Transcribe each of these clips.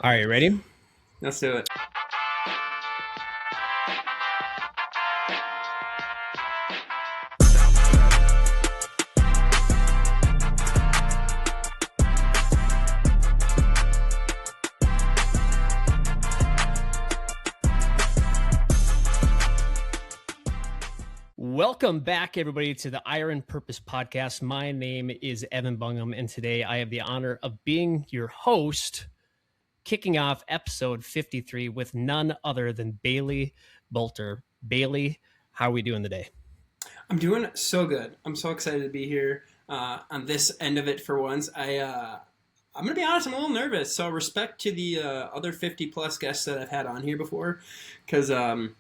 All right, ready? Let's do it. Welcome back, everybody, to the Iron Purpose Podcast. My name is Evan Bungum, and today I have the honor of being your host, kicking off episode 53 with none other than Bailey Boelter. Bailey, how are we doing today? I'm doing so good. I'm so excited to be here on this end of it for once. I'm gonna be honest. I'm a little nervous. So respect to the other 50 plus guests that I've had on here before, because I'm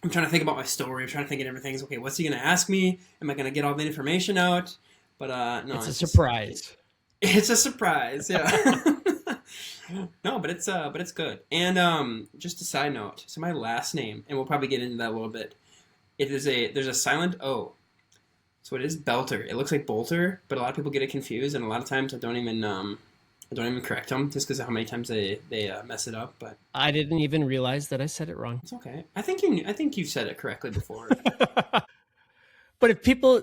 trying to think about my story. I'm trying to think of different things. Okay, what's he gonna ask me? Am I gonna get all the information out? But no, it's a surprise. It's a surprise. Yeah. No, but it's good. And just a side note. So my last name, and we'll probably get into that a little bit. There's a silent O. So it is Belter. It looks like Boelter, but a lot of people get it confused, and a lot of times I don't even correct them just because of how many times they mess it up. But I didn't even realize that I said it wrong. it's okay. I think you've said it correctly before. But if people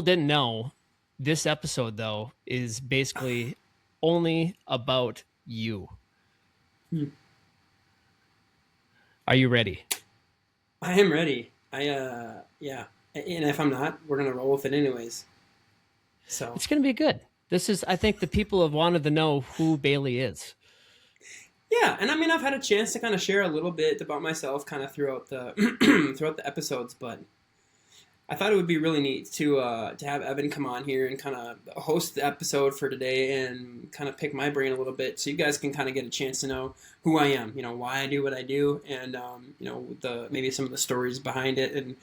didn't know, this episode though is basically only about you. Hmm. Are you ready? I am ready. Yeah. And if I'm not, we're gonna roll with it anyways. So It's going to be good. This is, I think the people have wanted to know who Bailey is. yeah, and I mean I've had a chance to kind of share a little bit about myself kind of throughout the throughout the episodes, but I thought it would be really neat to have Evan come on here and kind of host the episode for today and kind of pick my brain a little bit, so you guys can kind of get a chance to know who I am, why I do what I do, and the maybe some of the stories behind it. And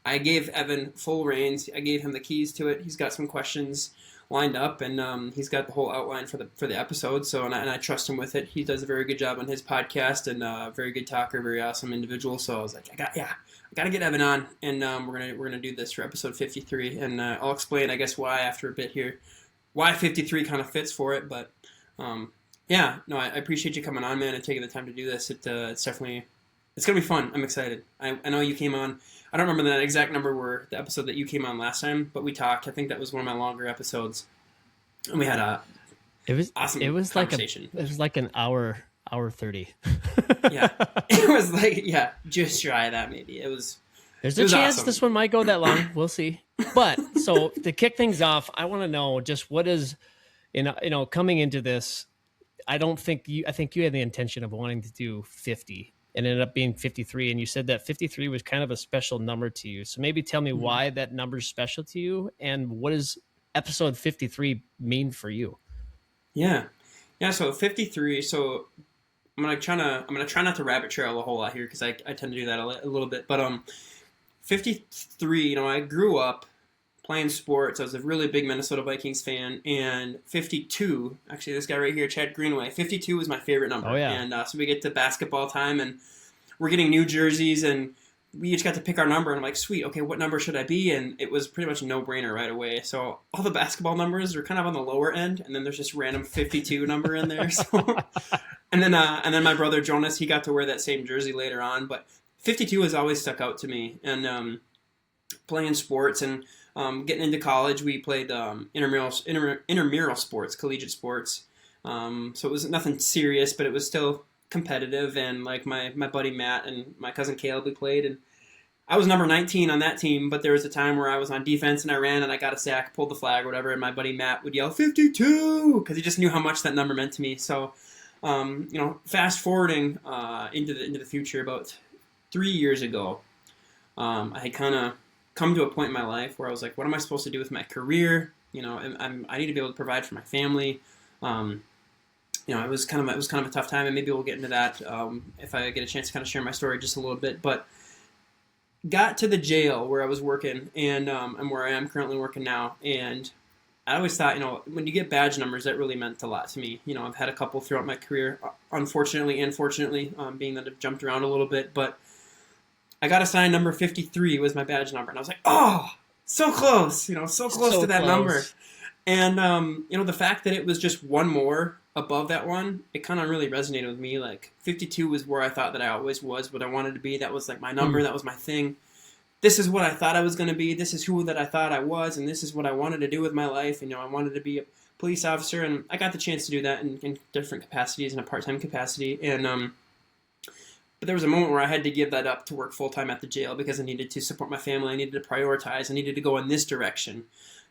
I gave Evan full reins. I gave him the keys to it. He's got some questions lined up, and he's got the whole outline for the episode. So and I trust him with it. He does a very good job on his podcast, and very good talker, very awesome individual. So I was like, I gotta get Evan on, and we're gonna do this for episode 53, and I'll explain, I guess, why after a bit here, why 53 kind of fits for it. But yeah, no, I appreciate you coming on, man, and taking the time to do this. It's gonna be fun. I'm excited. I know you came on. I don't remember the exact number where the episode that you came on last time, but we talked. I think that was one of my longer episodes, and we had a awesome conversation. It was like an hour 30. Yeah, it was like just shy of that maybe. There's It a was chance awesome. this one might go that long. We'll see. But so to kick things off, I want to know just what is, coming into this. I think you had the intention of wanting to do 50 and ended up being 53. And you said that 53 was kind of a special number to you. So maybe tell me Mhm. why that number is special to you and what does episode 53 mean for you? Yeah, yeah. So 53. So I'm gonna try not to rabbit trail a whole lot here because I tend to do that a little bit. But 53. I grew up playing sports. I was a really big Minnesota Vikings fan, and 52. Actually, this guy right here, Chad Greenway. 52 is my favorite number. Oh, yeah. And so we get to basketball time, and we're getting new jerseys, and we each got to pick our number. And I'm like, sweet, okay, what number should I be? And it was pretty much a no-brainer right away. So all the basketball numbers are kind of on the lower end, and then there's just random 52 number in there. So and then my brother Jonas, he got to wear that same jersey later on, but 52 has always stuck out to me. And playing sports and getting into college, we played intramural sports, collegiate sports. So it was nothing serious, but it was still competitive. And like my buddy Matt and my cousin Caleb, we played, and I was number 19 on that team. But there was a time where I was on defense and I ran and I got a sack, pulled the flag, or whatever, and my buddy Matt would yell 52 because he just knew how much that number meant to me. So fast forwarding into the future, about 3 years ago, I had kind of come to a point in my life where I was like, what am I supposed to do with my career? I need to be able to provide for my family. It was kind of a tough time, and maybe we'll get into that if I get a chance to kind of share my story just a little bit. But got to the jail where I was working, and where I am currently working now, and I always thought, when you get badge numbers, that really meant a lot to me. I've had a couple throughout my career, unfortunately and fortunately, being that I've jumped around a little bit. But I got assigned number 53 was my badge number, and I was like, oh, so close, so close So to that close. number. And the fact that it was just one more above that one, it kind of really resonated with me. Like 52 was where I thought that I always was, what I wanted to be. That was like my number. Mm. That was my thing. This is what I thought I was going to be. This is who that I thought I was, and this is what I wanted to do with my life. You know, I wanted to be a police officer, and I got the chance to do that in different capacities, in a part-time capacity. And but there was a moment where I had to give that up to work full-time at the jail because I needed to support my family. I needed to prioritize. I needed to go in this direction.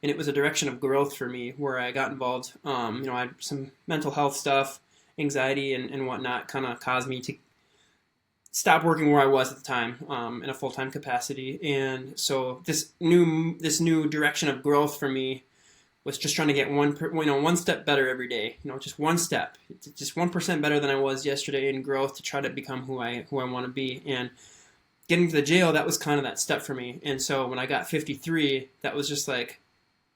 And it was a direction of growth for me where I got involved. You know, I had some mental health stuff, anxiety, and whatnot kind of caused me to stop working where I was at the time in a full-time capacity. And so this new direction of growth for me was just trying to get one step better every day. You know, just one step, just 1% better than I was yesterday in growth to try to become who I want to be. And getting to the jail, that was kind of that step for me. And so when I got 53, that was just like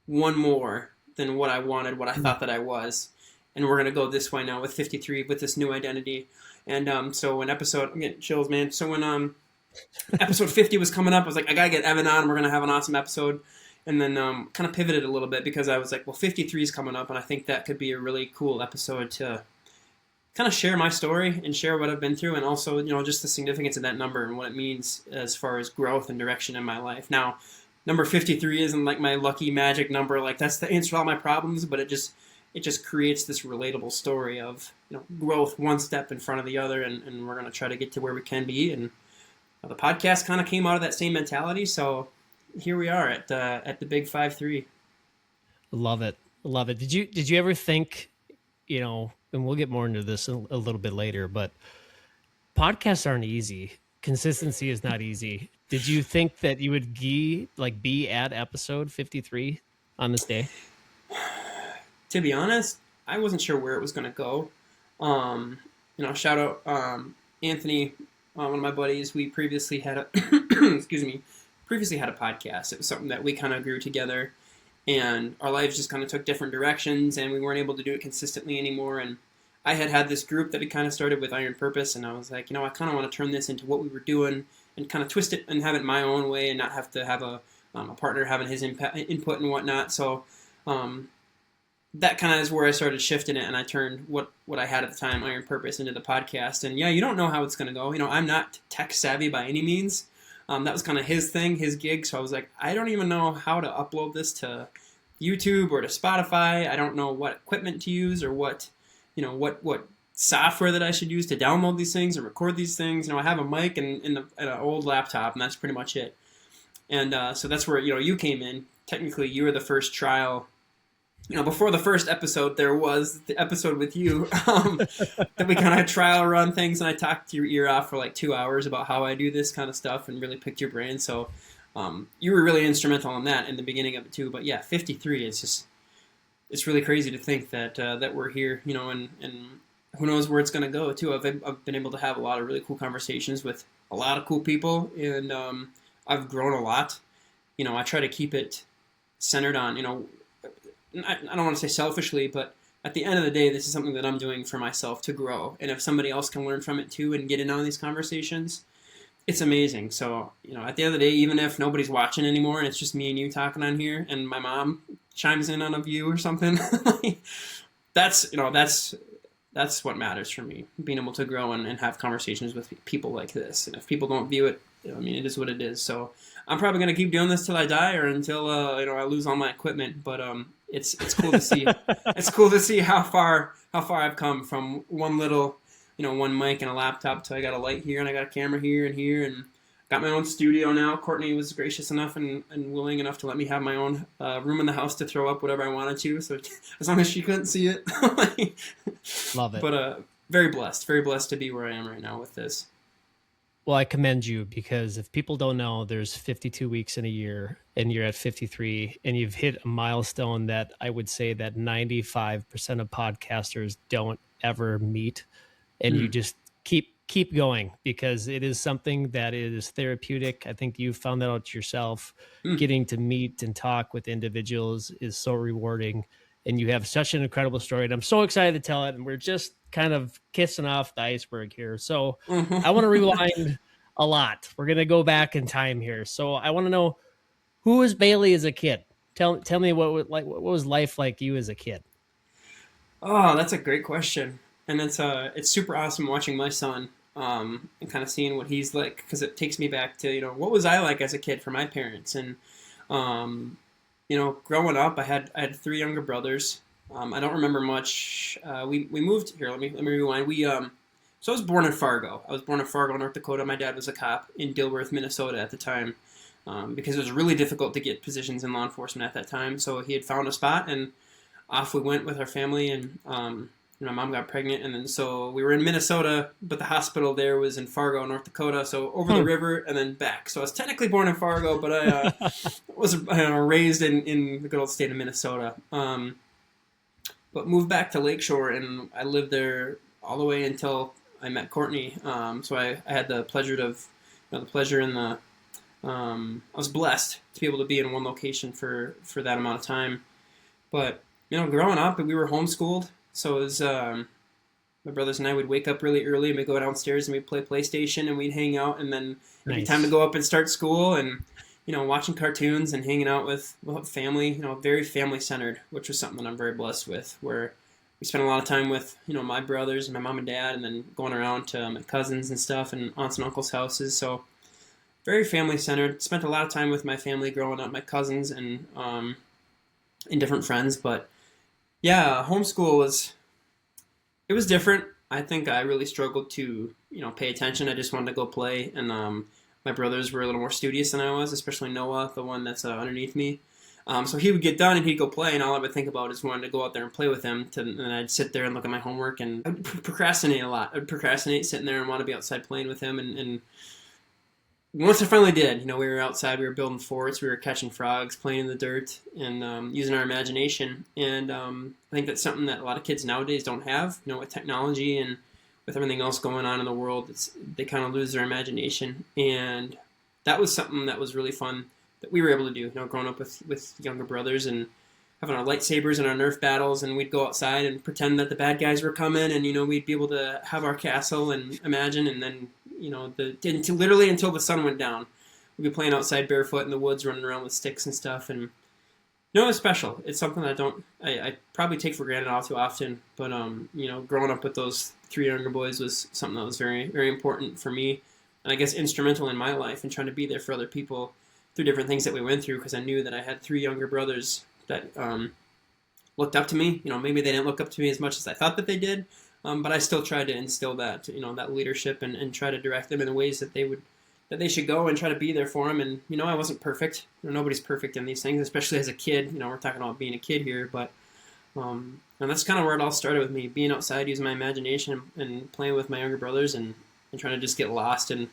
one more than what I wanted, what I thought that I was. And we're gonna go this way now with 53, with this new identity. And so when I'm getting chills, man. So when episode 50 was coming up, I was like, I gotta get Evan on. We're gonna have an awesome episode. And then kind of pivoted a little bit because I was like, well, 53 is coming up, and I think that could be a really cool episode to kind of share my story and share what I've been through, and also, you know, just the significance of that number and what it means as far as growth and direction in my life. Now, number 53 isn't like my lucky magic number, like that's the answer to all my problems, but it just creates this relatable story of, you know, growth one step in front of the other, and we're going to try to get to where we can be. And the podcast kind of came out of that same mentality, so here we are at the big 5-3. Love it. Love it. Did you ever think, you know, and we'll get more into this a little bit later, but podcasts aren't easy. Consistency is not easy. Did you think that you would be at episode 53 on this day? To be honest, I wasn't sure where it was going to go. You know, shout out Anthony, one of my buddies. We previously had a previously had a podcast. It was something that we kind of grew together, and our lives just kind of took different directions, and we weren't able to do it consistently anymore. And I had this group that had kind of started with Iron Purpose, and I was like, you know, I kind of want to turn this into what we were doing and kind of twist it and have it my own way and not have to have a partner having his input and whatnot. So that kind of is where I started shifting it, and I turned what I had at the time, Iron Purpose, into the podcast. And yeah, you don't know how it's going to go. You know, I'm not tech savvy by any means. That was kind of his thing, his gig. So I was like, I don't even know how to upload this to YouTube or to Spotify. I don't know what equipment to use or what software that I should use to download these things and record these things. You know, I have a mic and an old laptop, and that's pretty much it. And so that's where, you know, you came in. Technically, you were the first trial. You know, before the first episode, there was the episode with you that we kind of trial run things, and I talked your ear off for like 2 hours about how I do this kind of stuff and really picked your brain. So you were really instrumental in that in the beginning of it too. But yeah, 53 is it's really crazy to think that that we're here, you know, and who knows where it's going to go too. I've been able to have a lot of really cool conversations with a lot of cool people, and I've grown a lot. You know, I try to keep it centered on, you know, I don't want to say selfishly, but at the end of the day, this is something that I'm doing for myself to grow. And if somebody else can learn from it too and get in on these conversations, it's amazing. So, you know, at the end of the day, even if nobody's watching anymore and it's just me and you talking on here and my mom chimes in on a view or something, that's what matters for me, being able to grow and have conversations with people like this. And if people don't view it, you know, I mean, it is what it is. So I'm probably going to keep doing this till I die or until, I lose all my equipment. But it's cool to see. It's cool to see how far I've come from one little, you know, one mic and a laptop to I got a light here and I got a camera here and got my own studio now. Courtney was gracious enough and willing enough to let me have my own room in the house to throw up whatever I wanted to. So as long as she couldn't see it. Love it. But very blessed to be where I am right now with this. Well, I commend you, because if people don't know, there's 52 weeks in a year and you're at 53 and you've hit a milestone that I would say that 95% of podcasters don't ever meet. And you just keep going, because it is something that is therapeutic. I think you found that out yourself. Getting to meet and talk with individuals is so rewarding, and you have such an incredible story, and I'm so excited to tell it. And we're just kind of kissing off the iceberg here. So I want to rewind a lot. We're going to go back in time here. So I want to know, who was Bailey as a kid? Tell me what was life like you as a kid? Oh, that's a great question, and it's super awesome watching my son, and kind of seeing what he's like, because it takes me back to, what was I like as a kid for my parents. And um, growing up, I had three younger brothers. I don't remember much. We moved here. Let me rewind. So I was born in Fargo. I was born in Fargo, North Dakota. My dad was a cop in Dilworth, Minnesota at the time, because it was really difficult to get positions in law enforcement at that time. So he had found a spot, and off we went with our family. And my mom got pregnant, and then so we were in Minnesota, but the hospital there was in Fargo, North Dakota. So over the Hmm. river and then back. So I was technically born in Fargo, but I was raised in the good old state of Minnesota. But moved back to Lakeshore, and I lived there all the way until I met Courtney. So I had the pleasure of, the pleasure and the, I was blessed to be able to be in one location for that amount of time. But growing up, we were homeschooled, so it was, my brothers and I would wake up really early, and we'd go downstairs and we'd play PlayStation, and we'd hang out, and then it'd be time to Nice. go up and start school, and watching cartoons and hanging out with family. Very family centered, which was something that I'm very blessed with. Where we spent a lot of time with my brothers and my mom and dad, and then going around to my cousins and stuff, and aunts and uncles' houses. So very family centered. Spent a lot of time with my family growing up, my cousins and different friends. But yeah, homeschool was different. I think I really struggled to pay attention. I just wanted to go play, and my brothers were a little more studious than I was, especially Noah, the one that's underneath me. So he would get done and he'd go play, and all I would think about is wanting to go out there and play with him. And I'd sit there and look at my homework, and I'd procrastinate a lot. I'd procrastinate sitting there and want to be outside playing with him. And once I finally did, we were outside, we were building forts, we were catching frogs, playing in the dirt, and using our imagination. And I think that's something that a lot of kids nowadays don't have. With technology and with everything else going on in the world, they kind of lose their imagination. And that was something that was really fun that we were able to do. Growing up with younger brothers and having our lightsabers and our Nerf battles, and we'd go outside and pretend that the bad guys were coming, and we'd be able to have our castle and imagine, and then literally until the sun went down, we'd be playing outside barefoot in the woods, running around with sticks and stuff. And it was special. It's something that I probably take for granted all too often. But growing up with those three younger boys was something that was very, very important for me, and I guess instrumental in my life, and trying to be there for other people through different things that we went through, because I knew that I had three younger brothers that looked up to me. Maybe they didn't look up to me as much as I thought that they did, but I still tried to instill that, that leadership, and try to direct them in the ways that they should go, and try to be there for them. And I wasn't perfect. Nobody's perfect in these things, especially as a kid. We're talking about being a kid here, but and that's kind of where it all started with me being outside, using my imagination, and playing with my younger brothers, and trying to just get lost, and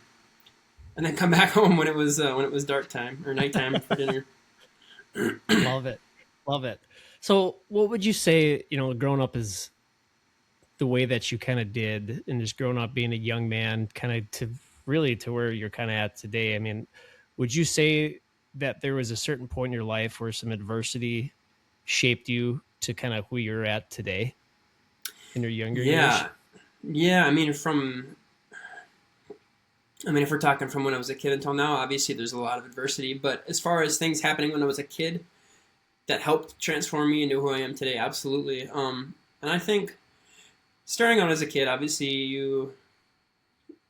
then come back home when it was dark time or nighttime for dinner. Love it. Love it. So, what would you say, growing up is the way that you kind of did, and just growing up being a young man, kind of to where you're kind of at today? I mean, would you say that there was a certain point in your life where some adversity shaped you to kind of who you're at today in your younger years? Yeah, yeah. If we're talking from when I was a kid until now, obviously there's a lot of adversity. But as far as things happening when I was a kid that helped transform me into who I am today, absolutely. And I think starting out as a kid, obviously you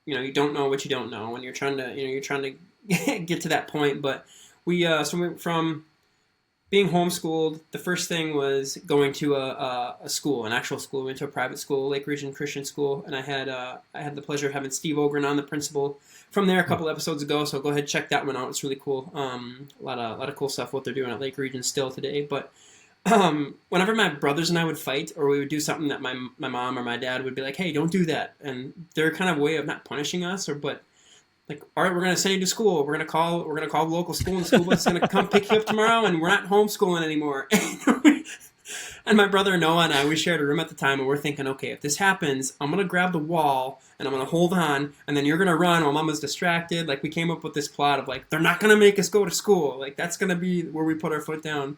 don't know what you don't know when you're trying to get to that point. But from being homeschooled, the first thing was going to a school, an actual school. We went to a private school, Lake Region Christian School, and I had the pleasure of having Steve Ogren on, the principal, from there a couple episodes ago. So go ahead, check that one out. It's really cool. A lot of cool stuff what they're doing at Lake Region still today. But whenever my brothers and I would fight, or we would do something that my mom or my dad would be like, "Hey, don't do that," and their kind of way of not punishing us, but like, all right, we're gonna send you to school. We're gonna call the local school, and the school bus is gonna come pick you up tomorrow, and we're not homeschooling anymore. And my brother Noah and I, we shared a room at the time, and we're thinking, okay, if this happens, I'm gonna grab the wall and I'm gonna hold on, and then you're gonna run while Mama's distracted. Like, we came up with this plot of like, they're not gonna make us go to school. Like, that's gonna be where we put our foot down.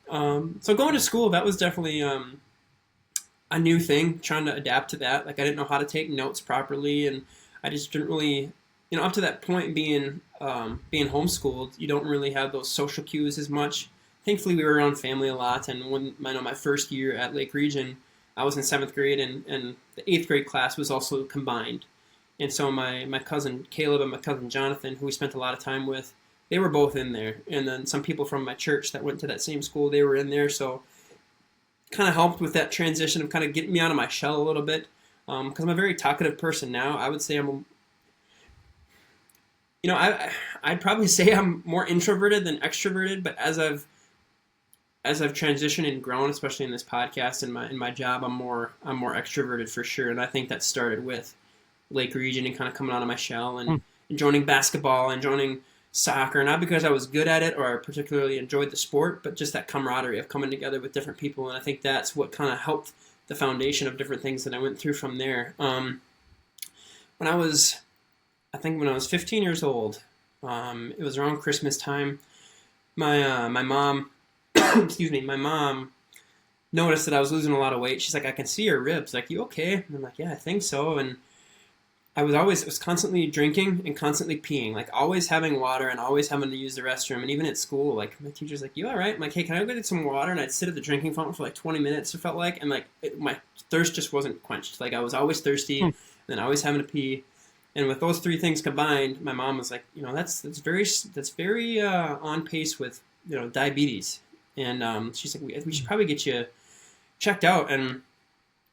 So going to school, that was definitely a new thing, trying to adapt to that. Like, I didn't know how to take notes properly, and I just didn't really, up to that point, being homeschooled, you don't really have those social cues as much. Thankfully, we were around family a lot, and when my first year at Lake Region, I was in 7th grade, and the 8th grade class was also combined. And so my cousin Caleb and my cousin Jonathan, who we spent a lot of time with, they were both in there. And then some people from my church that went to that same school, they were in there. So kind of helped with that transition of kind of getting me out of my shell a little bit. Because I'm a very talkative person now. I would say I'd probably say I'm more introverted than extroverted. But as I've transitioned and grown, especially in this podcast and in my job, I'm more extroverted for sure. And I think that started with Lake Region and kind of coming out of my shell and joining basketball and joining soccer, not because I was good at it or I particularly enjoyed the sport, but just that camaraderie of coming together with different people. And I think that's what kind of helped the foundation of different things that I went through from there. When I was 15 years old, it was around Christmas time. My mom, my mom noticed that I was losing a lot of weight. She's like, I can see your ribs. Like, you okay? And I'm like, yeah, I think so. And I was constantly drinking and constantly peeing, like always having water and always having to use the restroom. And even at school, like my teacher's like, you all right? I'm like, hey, can I go get some water? And I'd sit at the drinking fountain for like 20 minutes, it felt like. And like my thirst just wasn't quenched. Like I was always thirsty and then always having to pee. And with those three things combined, my mom was like, that's very on pace with, diabetes. And she's like, we should probably get you checked out. And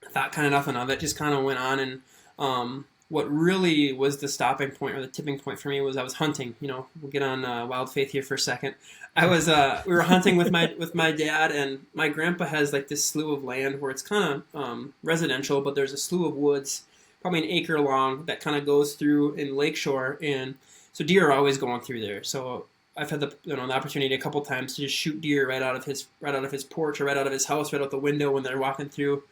I thought kind of nothing of it, just kind of went on. And what really was the stopping point or the tipping point for me was I was hunting. We'll get on Wild Faith here for a second. We were hunting with my dad, and my grandpa has like this slough of land where it's kind of residential, but there's a slough of woods, probably an acre long, that kind of goes through in Lakeshore, and so deer are always going through there. So I've had the opportunity a couple times to just shoot deer right out of his porch or right out of his house, right out the window when they're walking through.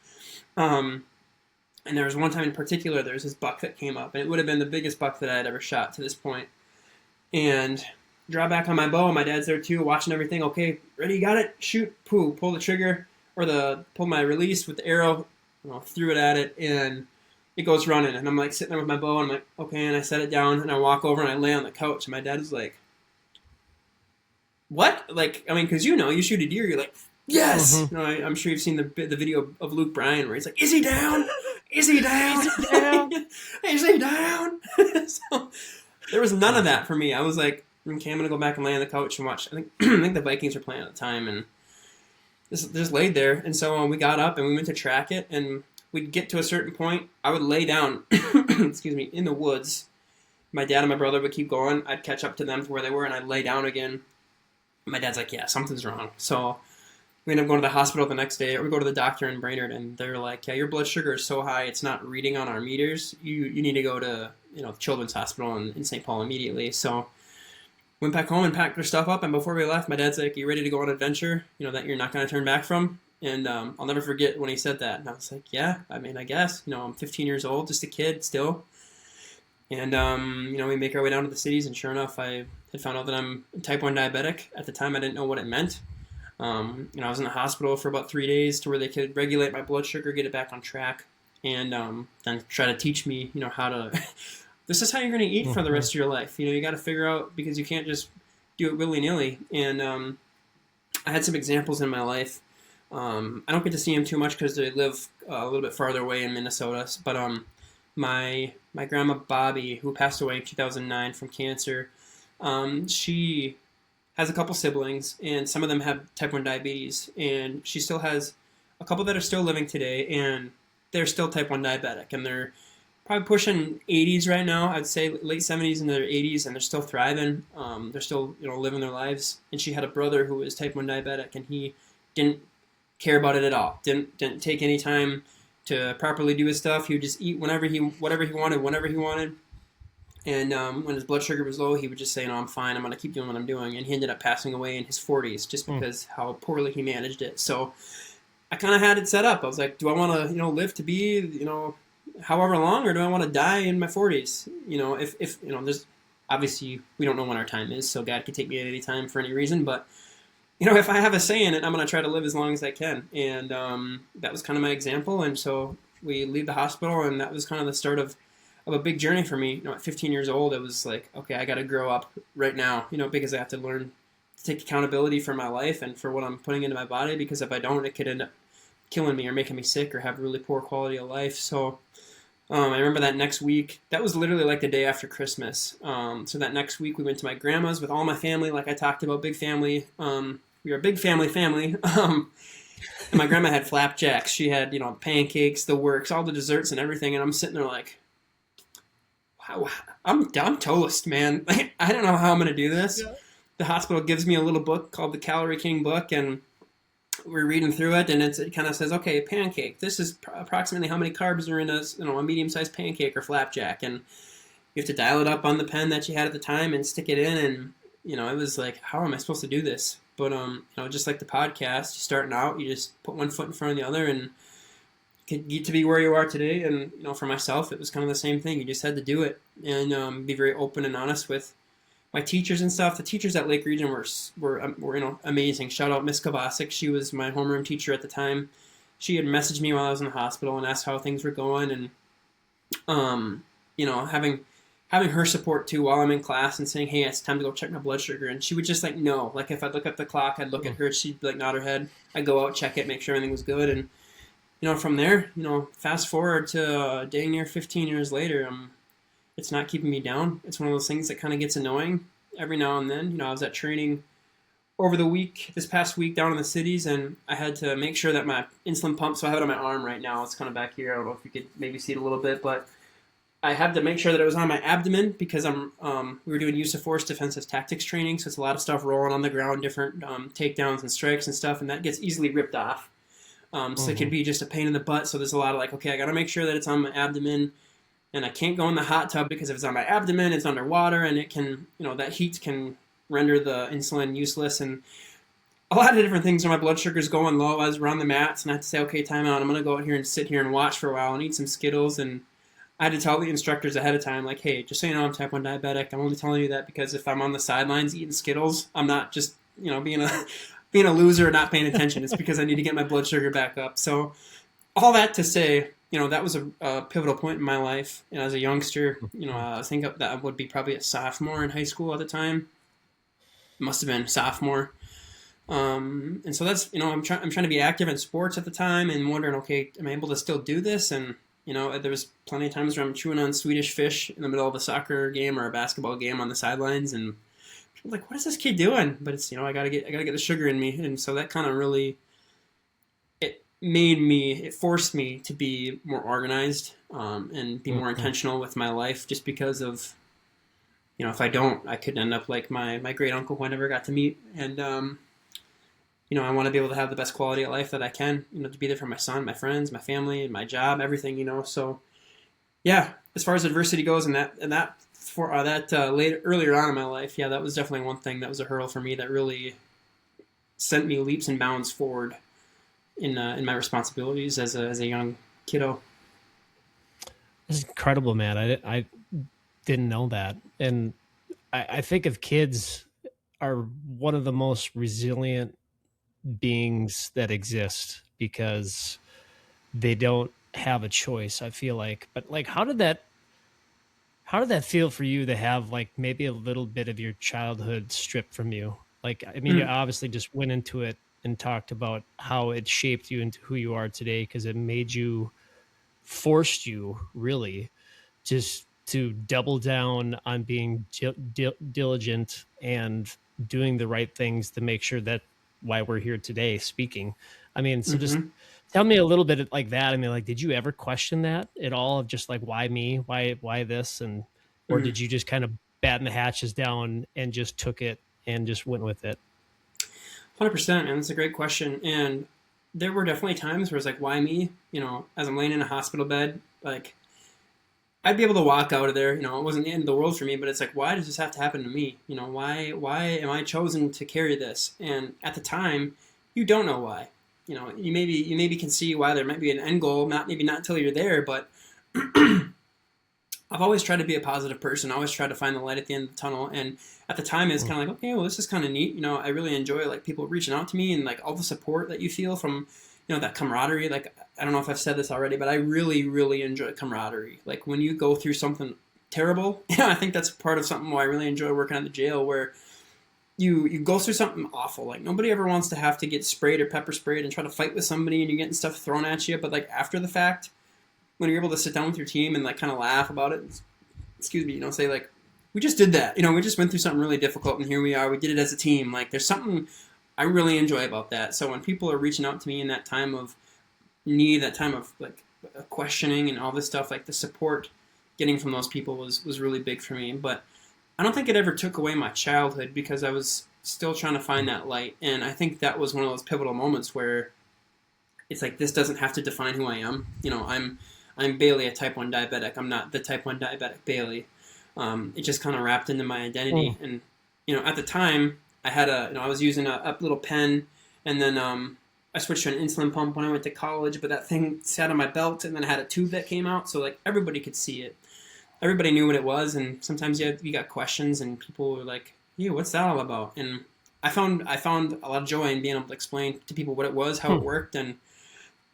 And there was one time in particular, there was this buck that came up, and it would have been the biggest buck that I had ever shot to this point. And draw back on my bow, my dad's there too, watching everything. Okay, ready, got it, shoot, pull the trigger, or pull my release with the arrow, threw it at it, and it goes running. And I'm like sitting there with my bow, and I'm like, okay, and I set it down, and I walk over, and I lay on the couch, and my dad is like, what? Like, I mean, because you shoot a deer, you're like, yes! Mm-hmm. I'm sure you've seen the video of Luke Bryan where he's like, is he down? Is he down? Is he down? Is he down? So there was none of that for me. I was like, okay, I'm going to go back and lay on the couch and watch. I think the Vikings were playing at the time, and just laid there. And so we got up and we went to track it, and we'd get to a certain point. I would lay down, in the woods. My dad and my brother would keep going. I'd catch up to them to where they were, and I'd lay down again. My dad's like, yeah, something's wrong. So we ended up going to the hospital the next day, or we go to the doctor in Brainerd, and they're like, yeah, your blood sugar is so high, it's not reading on our meters. You need to go to, Children's Hospital in St. Paul immediately. So went back home and packed our stuff up, and before we left, my dad's like, you ready to go on an adventure, that you're not going to turn back from? And I'll never forget when he said that. And I was like, yeah, I mean, I guess. I'm 15 years old, just a kid still. And, we make our way down to the cities, and sure enough, I had found out that I'm type 1 diabetic. At the time, I didn't know what it meant. I was in the hospital for about 3 days to where they could regulate my blood sugar, get it back on track, and then try to teach me, how to... this is how you're going to eat for the rest of your life. You got to figure out, because you can't just do it willy-nilly. And I had some examples in my life. I don't get to see them too much because they live a little bit farther away in Minnesota. But my grandma Bobby, who passed away in 2009 from cancer, she has a couple siblings, and some of them have type 1 diabetes, and she still has a couple that are still living today, and they're still type 1 diabetic, and they're probably pushing 80s right now. I'd say late 70s into their 80s, and they're still thriving. They're still, living their lives. And she had a brother who was type 1 diabetic, and he didn't care about it at all. Didn't take any time to properly do his stuff. He would just eat whatever he wanted, whenever he wanted. And when his blood sugar was low, he would just say, I'm fine, I'm going to keep doing what I'm doing. And he ended up passing away in his 40s just because how poorly he managed it. So I kind of had it set up. I was like, do I want to, live to be, however long, or do I want to die in my 40s? If there's, obviously, we don't know when our time is, so God could take me at any time for any reason. But, if I have a say in it, I'm going to try to live as long as I can. And that was kind of my example. And so we leave the hospital, and that was kind of the start of a big journey for me. At 15 years old, it was like, okay, I got to grow up right now, because I have to learn to take accountability for my life and for what I'm putting into my body, because if I don't, it could end up killing me or making me sick or have really poor quality of life. So I remember that next week, that was literally like the day after Christmas. So that next week we went to my grandma's with all my family, like I talked about, big family. We were a big family. And my grandma had flapjacks. She had, pancakes, the works, all the desserts and everything. And I'm sitting there like, wow, I'm toast, man. Like, I don't know how I'm going to do this. Yeah. The hospital gives me a little book called the Calorie King book, and we're reading through it, and it kind of says, okay, pancake. This is approximately how many carbs are in a medium-sized pancake or flapjack, and you have to dial it up on the pen that you had at the time and stick it in, and it was like, how am I supposed to do this? But just like the podcast, starting out, you just put one foot in front of the other, and get to be where you are today. And for myself, it was kind of the same thing. You just had to do it, and be very open and honest with my teachers and stuff. The teachers at Lake Region were amazing. Shout out Miss Kovacic. She was my homeroom teacher at the time. She had messaged me while I was in the hospital and asked how things were going, and having her support too while I'm in class and saying, hey, it's time to go check my blood sugar. And she would just like, no. Like if I'd look at the clock, I'd look at her, she'd like nod her head. I'd go out, check it, make sure everything was good. And, from there, fast forward to dang near 15 years later, it's not keeping me down. It's one of those things that kind of gets annoying every now and then. I was at training over this past week down in the cities, and I had to make sure that my insulin pump, so I have it on my arm right now. It's kind of back here. I don't know if you could maybe see it a little bit, but I had to make sure that it was on my abdomen because we were doing use of force defensive tactics training, so it's a lot of stuff rolling on the ground, different takedowns and strikes and stuff, and that gets easily ripped off. So it can be just a pain in the butt. So there's a lot of like, okay, I got to make sure that it's on my abdomen, and I can't go in the hot tub because if it's on my abdomen, it's underwater, and it can, that heat can render the insulin useless, and a lot of different things. My blood sugar's going low as we're on the mats, and I have to say, okay, time out. I'm going to go out here and sit here and watch for a while and eat some Skittles. And I had to tell the instructors ahead of time, like, hey, just so you know, I'm type 1 diabetic. I'm only telling you that because if I'm on the sidelines eating Skittles, I'm not just, being a loser or not paying attention. It's because I need to get my blood sugar back up. So all that to say, that was a pivotal point in my life. And as a youngster, I think that I would be probably a sophomore in high school at the time. Must have been sophomore. And so that's, I'm trying to be active in sports at the time and wondering, okay, am I able to still do this? And, there was plenty of times where I'm chewing on Swedish fish in the middle of a soccer game or a basketball game on the sidelines, and I'm like, what is this kid doing? But it's, I gotta get the sugar in me. And so that kind of really, it forced me to be more organized, and be more intentional with my life, just because of, if I don't, I could end up like my great uncle who I never got to meet. And, I want to be able to have the best quality of life that I can, to be there for my son, my friends, my family, and my job, everything, So, yeah, as far as adversity goes, earlier on in my life, yeah, that was definitely one thing that was a hurdle for me that really sent me leaps and bounds forward in my responsibilities as a young kiddo. It's incredible, man. I didn't know that, and I think of kids are one of the most resilient beings that exist because they don't have a choice, I feel like. But like, how did that feel for you to have like maybe a little bit of your childhood stripped from you? Like, I mean, you obviously just went into it and talked about how it shaped you into who you are today, because it forced you really just to double down on being diligent and doing the right things to make sure that why we're here today speaking. I mean, so just tell me a little bit like that. I mean, like, did you ever question that at all, of just like, why me, why this? And, or did you just kind of batten the hatches down and just took it and just went with it? 100%, and that's a great question. And there were definitely times where it's like, why me? As I'm laying in a hospital bed, like, I'd be able to walk out of there. It wasn't the end of the world for me, but it's like, why does this have to happen to me? Why am I chosen to carry this? And at the time, you don't know why. You maybe can see why there might be an end goal, maybe not until you're there, but I've always tried to be a positive person. I always tried to find the light at the end of the tunnel. And at the time, it's kind of like, okay, well, this is kind of neat. I really enjoy like people reaching out to me and like all the support that you feel from, that camaraderie. Like, I don't know if I've said this already, but I really, really enjoy camaraderie. Like when you go through something terrible, I think that's part of something why I really enjoy working at the jail, where you go through something awful. Like nobody ever wants to have to get sprayed or pepper sprayed and try to fight with somebody and you're getting stuff thrown at you. But like after the fact, when you're able to sit down with your team and like kind of laugh about it, excuse me, say like, we just did that. We just went through something really difficult and here we are. We did it as a team. Like there's something I really enjoy about that. So when people are reaching out to me in that time of need, that time of like questioning and all this stuff, like the support getting from those people was really big for me. But I don't think it ever took away my childhood because I was still trying to find that light. And I think that was one of those pivotal moments where it's like, this doesn't have to define who I am. I'm Bailey, a type 1 diabetic. I'm not the type 1 diabetic Bailey. It just kind of wrapped into my identity. And, at the time I had I was using a little pen and then, I switched to an insulin pump when I went to college, but that thing sat on my belt and then I had a tube that came out. So like everybody could see it. Everybody knew what it was. And sometimes you got questions and people were like, "Yeah, what's that all about?" And I found a lot of joy in being able to explain to people what it was, how it worked. And,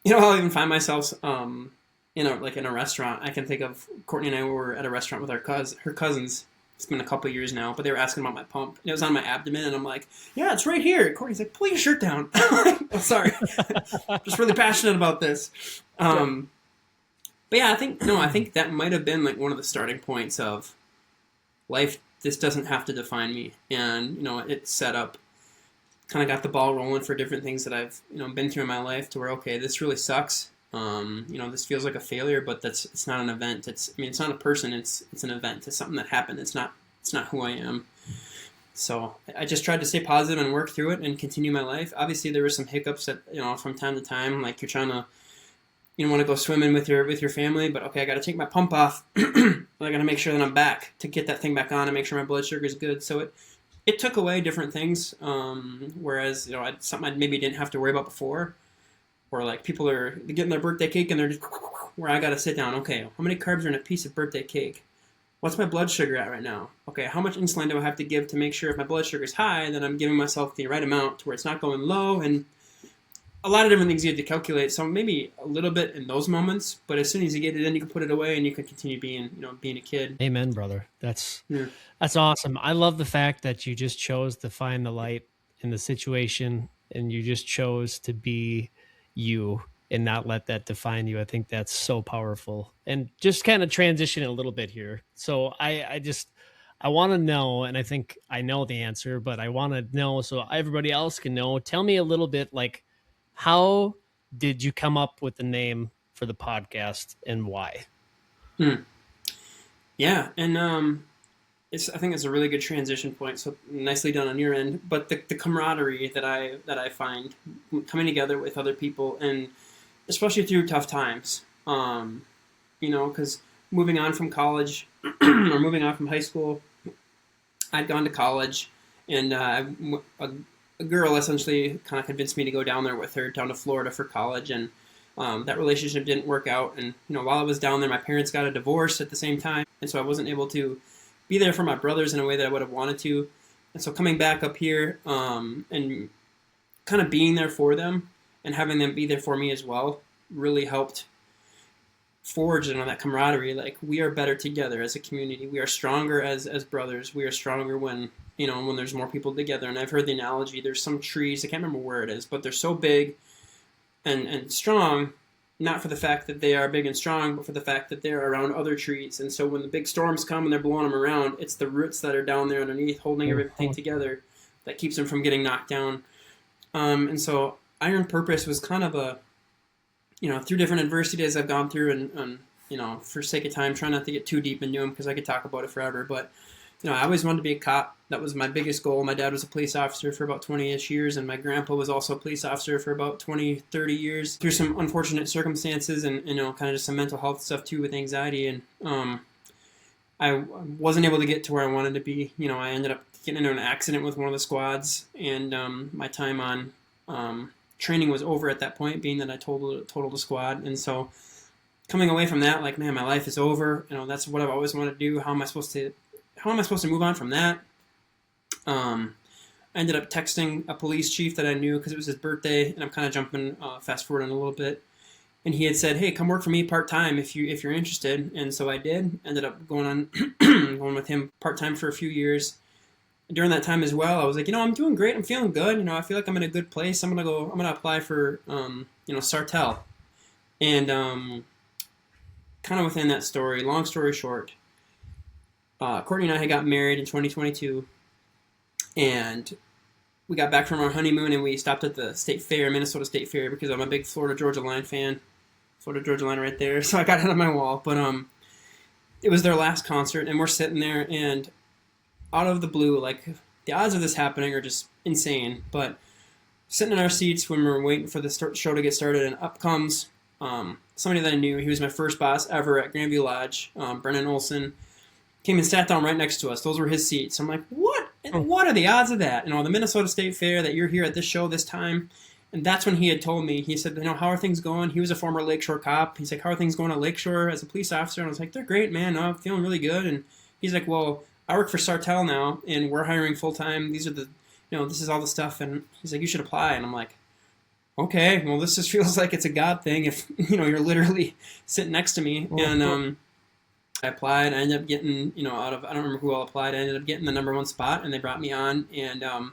I'll even find myself, in a restaurant. I can think of Courtney and I were at a restaurant with her cousins. It's been a couple of years now, but they were asking about my pump. And it was on my abdomen, and I'm like, "Yeah, it's right here." Courtney's like, "Pull your shirt down." I'm like, "Oh, sorry, just really passionate about this." But yeah, I think that might have been like one of the starting points of life. This doesn't have to define me, and it set up, kind of got the ball rolling for different things that I've been through in my life. To where this really sucks. This feels like a failure, but it's not an event. It's not a person. It's an event. It's something that happened. It's not who I am. So I just tried to stay positive and work through it and continue my life. Obviously, there were some hiccups that from time to time, like you're trying to want to go swimming with your family, but okay, I got to take my pump off. I got to make sure that I'm back to get that thing back on and make sure my blood sugar is good. So it took away different things. Whereas something I maybe didn't have to worry about before. Or like people are getting their birthday cake and they're just where I got to sit down. Okay, how many carbs are in a piece of birthday cake? What's my blood sugar at right now? Okay, how much insulin do I have to give to make sure if my blood sugar is high, then I'm giving myself the right amount to where it's not going low? And a lot of different things you have to calculate. So maybe a little bit in those moments, but as soon as you get it in, you can put it away and you can continue being a kid. Amen, brother. That's awesome. I love the fact that you just chose to find the light in the situation and you just chose to be you and not let that define you. I think that's so powerful. And just kind of transition a little bit here. So I want to know, and I think I know the answer, but I want to know so everybody else can know. Tell me a little bit, like, how did you come up with the name for the podcast and why? Yeah, and I think it's a really good transition point. So nicely done on your end. But the camaraderie that I find coming together with other people, and especially through tough times, because moving on from college or moving on from high school, I'd gone to college, and a girl essentially kind of convinced me to go down there with her down to Florida for college, and that relationship didn't work out. And while I was down there, my parents got a divorce at the same time, and so I wasn't able to be there for my brothers in a way that I would have wanted to. And so coming back up here and kind of being there for them and having them be there for me as well really helped forge that camaraderie. Like, we are better together as a community. We are stronger as brothers. We are stronger when there's more people together. And I've heard the analogy, there's some trees, I can't remember where it is, but they're so big and strong, not for the fact that they are big and strong, but for the fact that they're around other trees. And so when the big storms come and they're blowing them around, it's the roots that are down there underneath holding everything together that keeps them from getting knocked down. And so Iron Purpose was kind of a, through different adversities I've gone through and for sake of time, trying not to get too deep into them because I could talk about it forever. But, I always wanted to be a cop. That was my biggest goal. My dad was a police officer for about 20-ish years, and my grandpa was also a police officer for about 20, 30 years. Through some unfortunate circumstances and, kind of just some mental health stuff too with anxiety. And I wasn't able to get to where I wanted to be. I ended up getting into an accident with one of the squads, and my time on training was over at that point, being that I totaled the squad. And so coming away from that, like, man, my life is over. That's what I've always wanted to do. How am I supposed to move on from that? I ended up texting a police chief that I knew because it was his birthday, and I'm kind of jumping fast forwarding a little bit. And he had said, "Hey, come work for me part time if you're interested." And so I did. Ended up going with him part time for a few years. during that time as well, I was like, I'm doing great. I'm feeling good. I feel like I'm in a good place. I'm gonna apply for, Sartell. And kind of within that story, long story short, Courtney and I had got married in 2022, and we got back from our honeymoon and we stopped at the state fair, Minnesota State Fair, because I'm a big Florida Georgia Line fan. Florida Georgia Line right there. So I got it on my wall. But it was their last concert, and we're sitting there, and out of the blue, like, the odds of this happening are just insane. But sitting in our seats when we were waiting for the show to get started, and up comes somebody that I knew. He was my first boss ever at Grandview Lodge, Brennan Olson. Came and sat down right next to us. Those were his seats. I'm like, what? What are the odds of that? The Minnesota State Fair, that you're here at this show this time. And that's when he had told me, he said, how are things going? He was a former Lakeshore cop. He's like, how are things going at Lakeshore as a police officer? And I was like, they're great, man. I'm feeling really good. And he's like, well, I work for Sartell now, and we're hiring full-time. These are this is all the stuff. And he's like, you should apply. And I'm like, okay, well, this just feels like it's a God thing if, you're literally sitting next to me. And I applied. I ended up getting, I don't remember who all applied. I ended up getting the number 1 spot, and they brought me on. And I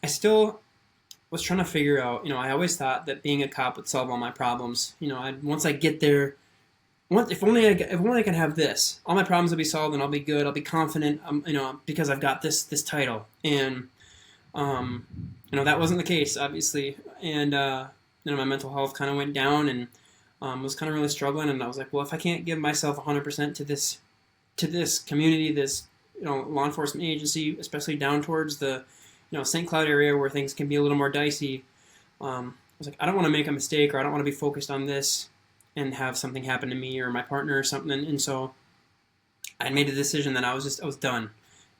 still was trying to figure out, I always thought that being a cop would solve all my problems. Once I get there, if only I can have this, all my problems will be solved, and I'll be good. I'll be confident, because I've got this title. And, that wasn't the case, obviously. And, my mental health kind of went down, and was kind of really struggling. And I was like, well, if I can't give myself 100% to this community, this, law enforcement agency, especially down towards the, St. Cloud area where things can be a little more dicey, I was like, I don't want to make a mistake, or I don't want to be focused on this and have something happen to me or my partner or something. And so I made a decision that I was done.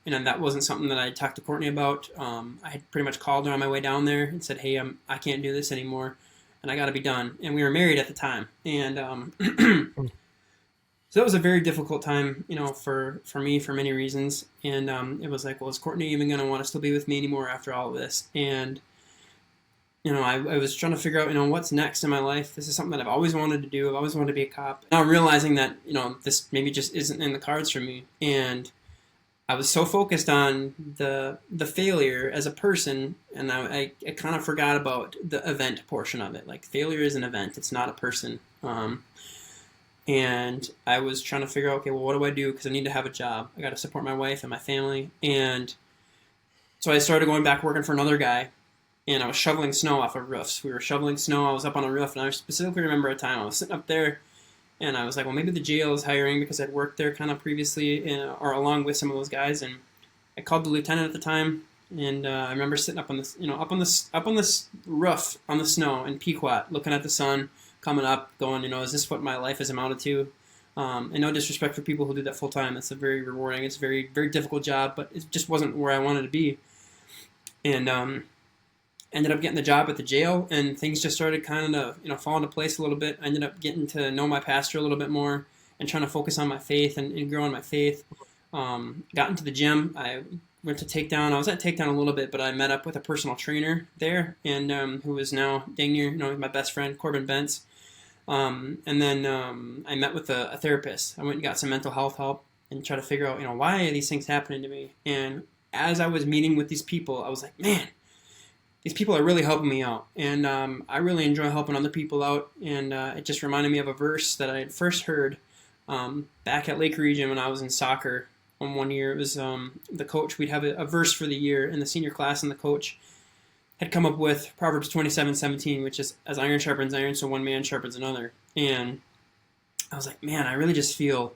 And that wasn't something that I talked to Courtney about. I had pretty much called her on my way down there and said, hey, I can't do this anymore, and I got to be done. And we were married at the time. And so that was a very difficult time, for me, for many reasons. And it was like, well, is Courtney even going to want to still be with me anymore after all of this? And, I was trying to figure out, what's next in my life. This is something that I've always wanted to do. I've always wanted to be a cop. Now I'm realizing that, this maybe just isn't in the cards for me. And I was so focused on the failure as a person, and I kind of forgot about the event portion of it. Like, failure is an event. It's not a person. And I was trying to figure out, okay, well, what do I do? Because I need to have a job. I got to support my wife and my family. And so I started going back working for another guy, and I was shoveling snow off of roofs. We were shoveling snow. I was up on a roof, and I specifically remember a time I was sitting up there, and I was like, well, maybe the jail is hiring, because I'd worked there kind of previously, or along with some of those guys. And I called the lieutenant at the time, and I remember sitting up on this, up on this roof on the snow in Pequot, looking at the sun coming up, going, is this what my life has amounted to? And no disrespect for people who do that full time. It's a very rewarding, it's a very, very difficult job, but it just wasn't where I wanted to be. And ended up getting the job at the jail, and things just started kind of, fall into place a little bit. I ended up getting to know my pastor a little bit more, and trying to focus on my faith and growing my faith. Got into the gym. I went to Takedown. I was at Takedown a little bit, but I met up with a personal trainer there, and who is now dang near, my best friend, Corbin Bentz. And then I met with a therapist. I went and got some mental health help and try to figure out, why are these things happening to me? And as I was meeting with these people, I was like, man, these people are really helping me out. And I really enjoy helping other people out. And it just reminded me of a verse that I had first heard back at Lake Region when I was in soccer. One year, it was the coach. We'd have a verse for the year in the senior class, and the coach had come up with Proverbs 27:17, which is, as iron sharpens iron, so one man sharpens another. And I was like, man, I really just feel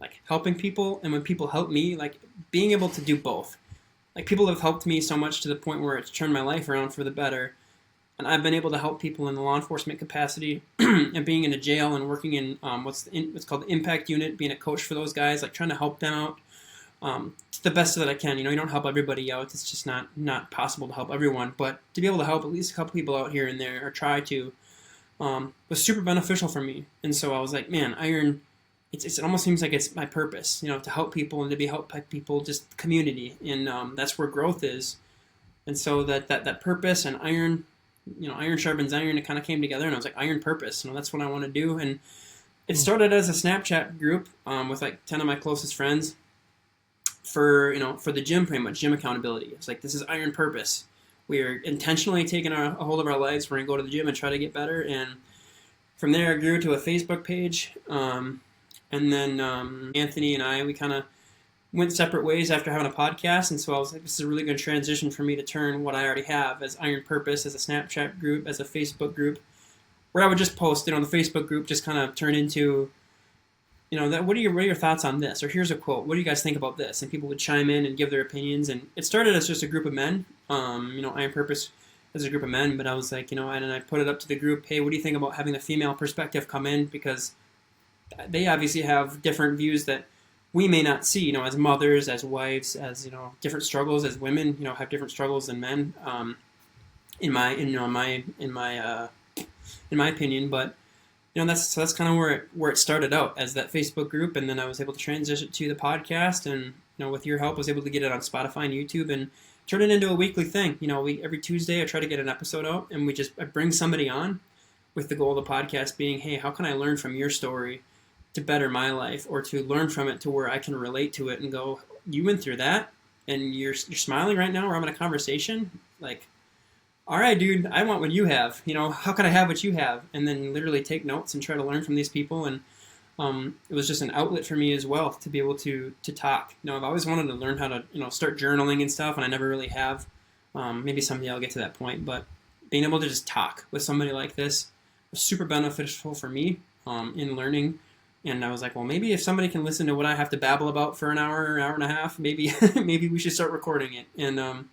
like helping people, and when people help me, like being able to do both. Like, people have helped me so much to the point where it's turned my life around for the better. And I've been able to help people in the law enforcement capacity, and being in a jail and working in what's called the impact unit, being a coach for those guys, like trying to help them out to the best that I can. You don't help everybody out. It's just not possible to help everyone. But to be able to help at least a couple people out here and there, or try to, was super beneficial for me. And so I was like, man, iron, it almost seems like it's my purpose, to help people and to be helped by people, just community. And that's where growth is. And so that purpose and iron, iron sharpens iron, it kind of came together, and I was like, iron purpose, that's what I want to do. And it started as a Snapchat group with like 10 of my closest friends. for the gym, pretty much gym accountability. It's like, this is iron purpose. We are intentionally taking a hold of our lives. We're gonna go to the gym and try to get better. And from there, I grew to a Facebook page. And then Anthony and we kind of went separate ways after having a podcast. And so I was like, this is a really good transition for me to turn what I already have as Iron Purpose, as a Snapchat group, as a Facebook group, where I would just post, the Facebook group just kind of turned into, that what are your thoughts on this? Or here's a quote. What do you guys think about this? And people would chime in and give their opinions. And it started as just a group of men, Iron Purpose as a group of men. But I was like, and I put it up to the group, hey, what do you think about having a female perspective come in? Because they obviously have different views that we may not see, as mothers, as wives, as, different struggles, as women, have different struggles than men, in my opinion. But, that's kind of where it started out, as that Facebook group. And then I was able to transition to the podcast, and, with your help, I was able to get it on Spotify and YouTube and turn it into a weekly thing. Every Tuesday I try to get an episode out, and I bring somebody on with the goal of the podcast being, hey, how can I learn from your story to better my life, or to learn from it to where I can relate to it and go, you went through that and you're smiling right now, we're having a conversation, like, all right, dude, I want what you have, how can I have what you have? And then literally take notes and try to learn from these people. And it was just an outlet for me as well to be able to talk. I've always wanted to learn how to, start journaling and stuff, and I never really have. Maybe someday I'll get to that point, but being able to just talk with somebody like this was super beneficial for me in learning. And I was like, well, maybe if somebody can listen to what I have to babble about for an hour or hour and a half, maybe maybe we should start recording it. And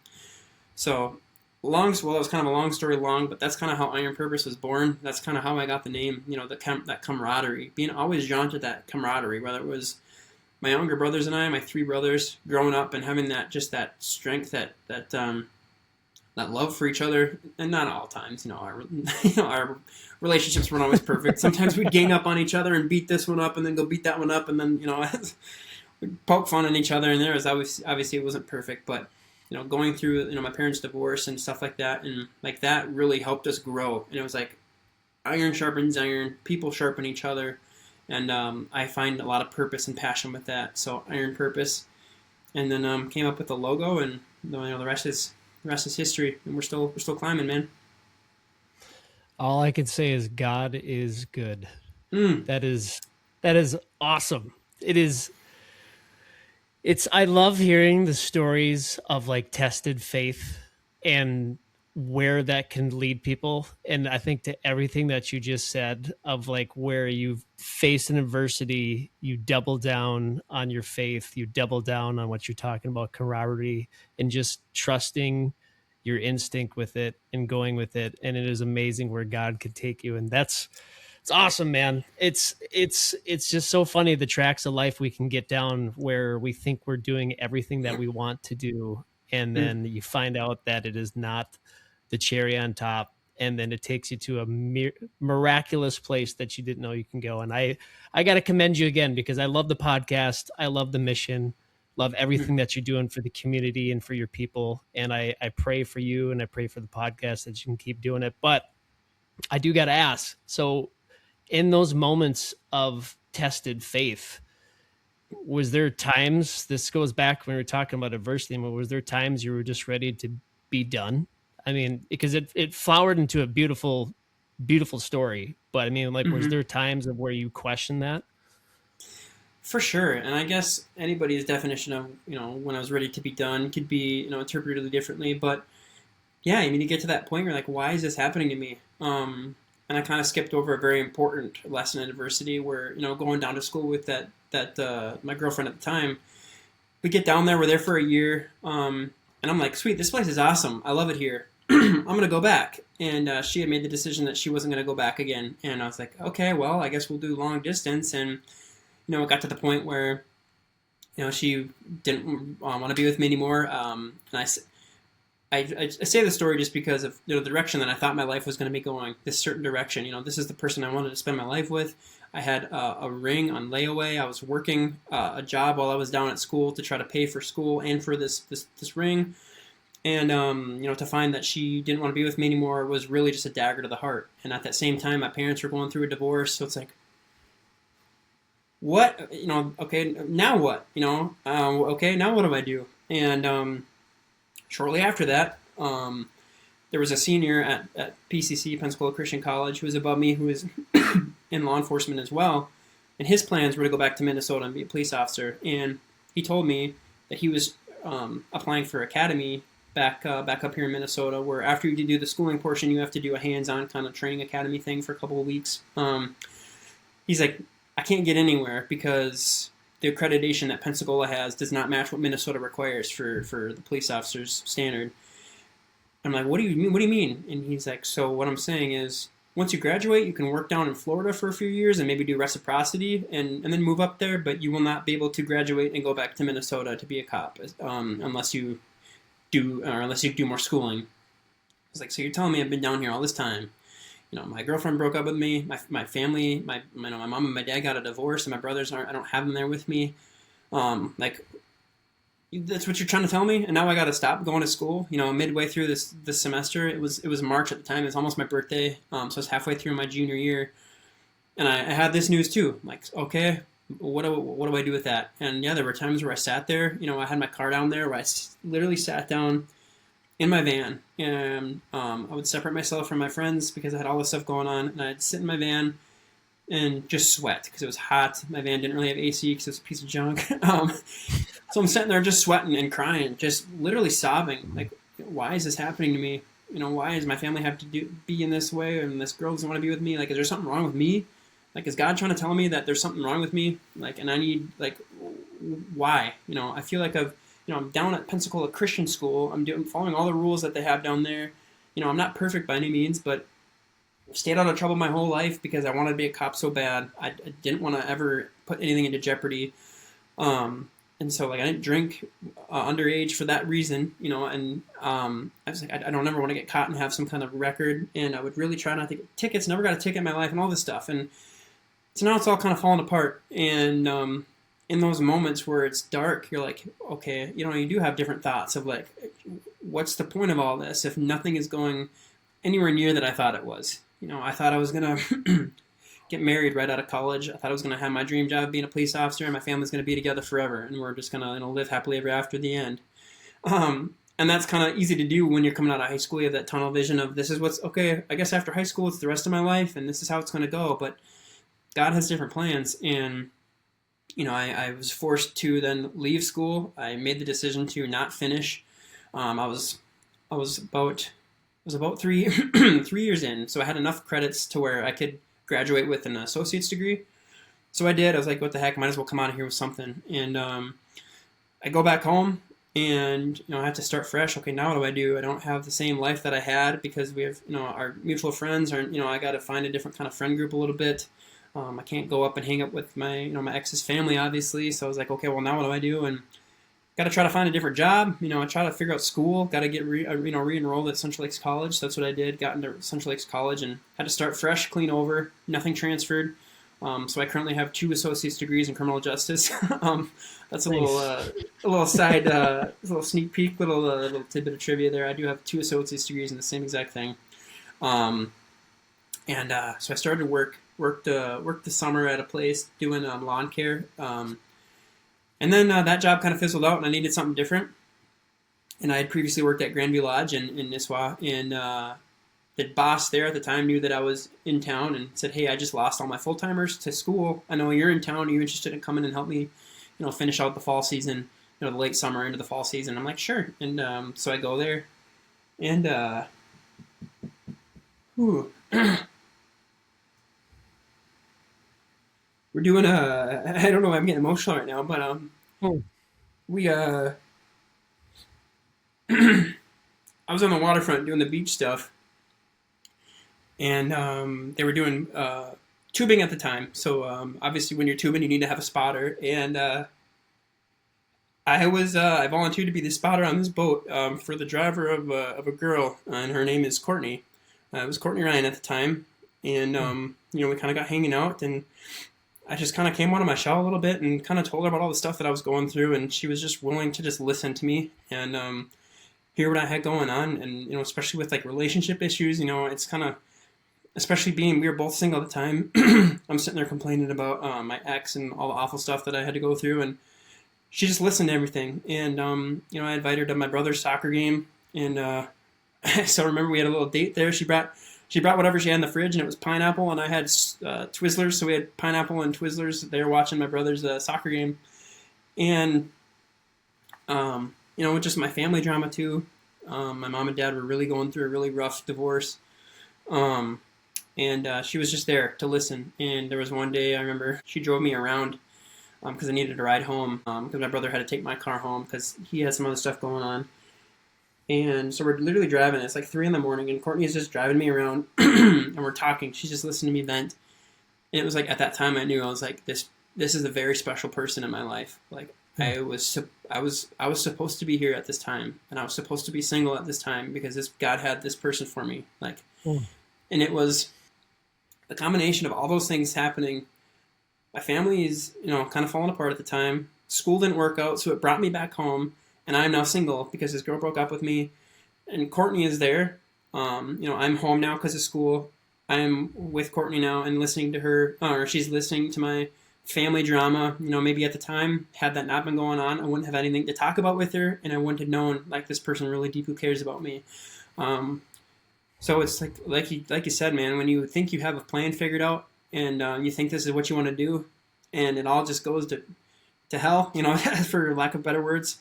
so it was kind of a long story long, but that's kind of how Iron Purpose was born. That's kind of how I got the name, that camaraderie, being always drawn to that camaraderie, whether it was my younger brothers and my 3 brothers growing up and having that strength, that love for each other. And not all times, our relationships weren't always perfect. Sometimes we'd gang up on each other and beat this one up and then go beat that one up, and then we'd poke fun at each other. And there was obviously it wasn't perfect, but going through my parents' divorce and stuff like that, and like that really helped us grow. And it was like iron sharpens iron, people sharpen each other, and I find a lot of purpose and passion with that. So Iron Purpose, and then came up with the logo, and the rest is history, and we're still climbing, man. All I can say is God is good. That is awesome. I love hearing the stories of like tested faith and where that can lead people. And I think to everything that you just said of like where you've faced an adversity, you double down on your faith, you double down on what you're talking about, camaraderie, and just trusting your instinct with it and going with it. And it is amazing where God could take you. And it's awesome, man. It's just so funny, the tracks of life we can get down where we think we're doing everything that we want to do. And then you find out that it is not the cherry on top. And then it takes you to a miraculous place that you didn't know you can go. And I got to commend you again, because I love the podcast. I love the mission. Love everything that you're doing for the community and for your people. And I pray for you, and I pray for the podcast that you can keep doing it. But I do got to ask, so in those moments of tested faith, was there times, this goes back when we were talking about adversity, but was there times you were just ready to be done? I mean, because it flowered into a beautiful, beautiful story. But I mean, like, was there times of where you questioned that? For sure. And I guess anybody's definition of, when I was ready to be done could be, interpreted differently. But yeah, I mean, you get to that point where you're like, why is this happening to me? And I kind of skipped over a very important lesson in adversity where, going down to school with that my girlfriend at the time, we get down there, we're there for a year. And I'm like, sweet, this place is awesome. I love it here. I'm going to go back. And she had made the decision that she wasn't going to go back again. And I was like, okay, well, I guess we'll do long distance. And, it got to the point where, she didn't want to be with me anymore. And I say the story just because of the direction that I thought my life was going to be going, this certain direction. This is the person I wanted to spend my life with. I had a ring on layaway. I was working a job while I was down at school to try to pay for school and for this ring. And, to find that she didn't want to be with me anymore was really just a dagger to the heart. And at that same time, my parents were going through a divorce. So it's like, what, okay, now what, okay, now what do I do? And shortly after that, there was a senior at PCC, Pensacola Christian College, who was above me, who was in law enforcement as well. And his plans were to go back to Minnesota and be a police officer. And he told me that he was applying for academy back up here in Minnesota, where after you do the schooling portion, you have to do a hands-on kind of training academy thing for a couple of weeks. He's like, I can't get anywhere because the accreditation that Pensacola has does not match what Minnesota requires for the police officer's standard. I'm like, what do you mean? What do you mean? And he's like, so what I'm saying is, once you graduate, you can work down in Florida for a few years and maybe do reciprocity and then move up there, but you will not be able to graduate and go back to Minnesota to be a cop unless you do more schooling. I was like, so you're telling me I've been down here all this time? My girlfriend broke up with me. My family, my mom and my dad got a divorce, and my brothers I don't have them there with me. Like, that's what you're trying to tell me? And now I got to stop going to school. Midway through this semester, it was March at the time. It was almost my birthday, so I was halfway through my junior year, and I had this news too. I'm like, okay, what do I do with that? And yeah, there were times where I sat there. I had my car down there where I literally sat down in my van, and I would separate myself from my friends because I had all this stuff going on, and I'd sit in my van and just sweat because it was hot. My van didn't really have AC because it was a piece of junk. So I'm sitting there just sweating and crying, just literally sobbing. Like, why is this happening to me? Why does my family have to be in this way, and this girl doesn't want to be with me? Like, is there something wrong with me? Like, is God trying to tell me that there's something wrong with me? Like, and I need, like, why? I feel like I'm down at Pensacola Christian School. I'm following all the rules that they have down there. I'm not perfect by any means, but I've stayed out of trouble my whole life because I wanted to be a cop so bad. I didn't want to ever put anything into jeopardy. And so, like, I didn't drink underage for that reason, and I was like, I don't ever want to get caught and have some kind of record, and I would really try not to get tickets, never got a ticket in my life, and all this stuff. And so now it's all kind of falling apart, and in those moments where it's dark, you're like, okay, you do have different thoughts of, like, what's the point of all this if nothing is going anywhere near that I thought it was? I thought I was going to get married right out of college. I thought I was going to have my dream job being a police officer, and my family's going to be together forever, and we're just going to live happily ever after the end. And that's kind of easy to do when you're coming out of high school. You have that tunnel vision of, this is what's, okay, I guess after high school it's the rest of my life, and this is how it's going to go. But God has different plans, and I was forced to then leave school. I made the decision to not finish. I was about 3 3 years in, so I had enough credits to where I could graduate with an associate's degree. So I did. I was like, what the heck, might as well come out of here with something. And I go back home, and I have to start fresh. Okay, now what do? I don't have the same life that I had because we have our mutual friends, or I got to find a different kind of friend group a little bit. I can't go up and hang up with my my ex's family, obviously. So I was like, okay, well, now what do I do? And got to try to find a different job. I try to figure out school. Got to get re-enrolled at Central Lakes College. So that's what I did. Got into Central Lakes College and had to start fresh, clean over, nothing transferred. So I currently have 2 associate's degrees in criminal justice. That's a little side, a little sneak peek, little tidbit of trivia there. I do have 2 associate's degrees in the same exact thing. So I started to worked the summer at a place doing lawn care. And then that job kind of fizzled out, and I needed something different. And I had previously worked at Grandview Lodge in Nisswa, and the boss there at the time knew that I was in town and said, hey, I just lost all my full-timers to school. I know you're in town. Are you interested in coming and help me finish out the fall season, the late summer into the fall season? I'm like, sure. And so I go there, and we're doing I don't know, I'm getting emotional right now, but we I was on the waterfront doing the beach stuff, and they were doing tubing at the time. So obviously when you're tubing, you need to have a spotter, and I volunteered to be the spotter on this boat for the driver of a girl, and her name is Courtney. It was Courtney Ryan at the time, and we kind of got hanging out, and I just kind of came out of my shell a little bit and kind of told her about all the stuff that I was going through, and she was just willing to just listen to me and hear what I had going on, and especially with like relationship issues, it's kind of, especially being we were both single at the time. I'm sitting there complaining about my ex and all the awful stuff that I had to go through, and she just listened to everything. And I invited her to my brother's soccer game, and I still remember we had a little date there. She brought whatever she had in the fridge, and it was pineapple, and I had Twizzlers, so we had pineapple and Twizzlers there watching my brother's soccer game, and just my family drama too. My mom and dad were really going through a really rough divorce. Um, and she was just there to listen. And there was one day I remember she drove me around because I needed a ride home because my brother had to take my car home because he had some other stuff going on. And so we're literally driving. It's like 3 in the morning, and Courtney is just driving me around, and we're talking. She's just listening to me vent. And it was like at that time I knew I was like this is a very special person in my life. Like I was supposed to be here at this time, and I was supposed to be single at this time because this God had this person for me. Like, and it was the combination of all those things happening. My family is kind of falling apart at the time. School didn't work out, so it brought me back home, and I'm now single because this girl broke up with me. And Courtney is there. I'm home now because of school. I'm with Courtney now and listening to her, or she's listening to my family drama. Maybe at the time, had that not been going on, I wouldn't have anything to talk about with her, and I wouldn't have known like this person really deeply cares about me. So it's like you said, man, when you think you have a plan figured out, and you think this is what you want to do, and it all just goes to hell, for lack of better words.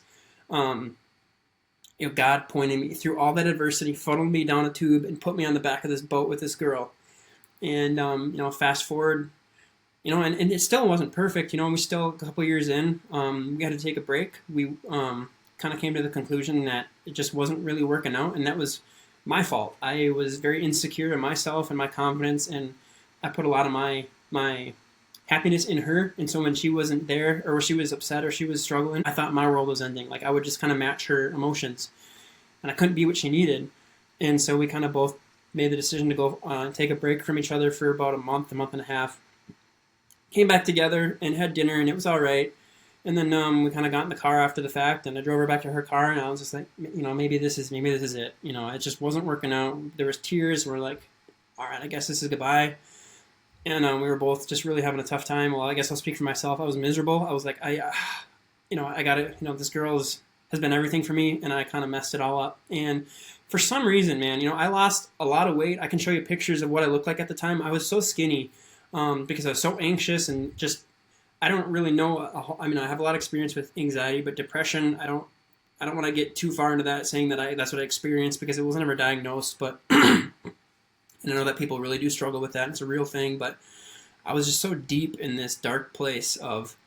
God pointed me through all that adversity, funneled me down a tube, and put me on the back of this boat with this girl. And fast forward, and it still wasn't perfect. We still a couple years in, we had to take a break. We kind of came to the conclusion that it just wasn't really working out, and that was my fault. I was very insecure in myself and my confidence, and I put a lot of my happiness in her. And so when she wasn't there, or she was upset, or she was struggling, I thought my world was ending. Like I would just kind of match her emotions, and I couldn't be what she needed. And so we kind of both made the decision to go take a break from each other for about a month and a half. Came back together and had dinner, and it was all right. And then we kind of got in the car after the fact, and I drove her back to her car, and I was just like, maybe this is it. It just wasn't working out. There was tears. We're like, all right, I guess this is goodbye. And we were both just really having a tough time. Well, I guess I'll speak for myself. I was miserable. I was like, I got it. This girl has been everything for me, and I kind of messed it all up. And for some reason, man, I lost a lot of weight. I can show you pictures of what I looked like at the time. I was so skinny because I was so anxious and just, I don't really know. I have a lot of experience with anxiety, but depression, I don't want to get too far into that, saying that that's what I experienced because it wasn't ever diagnosed, but and I know that people really do struggle with that. It's a real thing, but I was just so deep in this dark place of,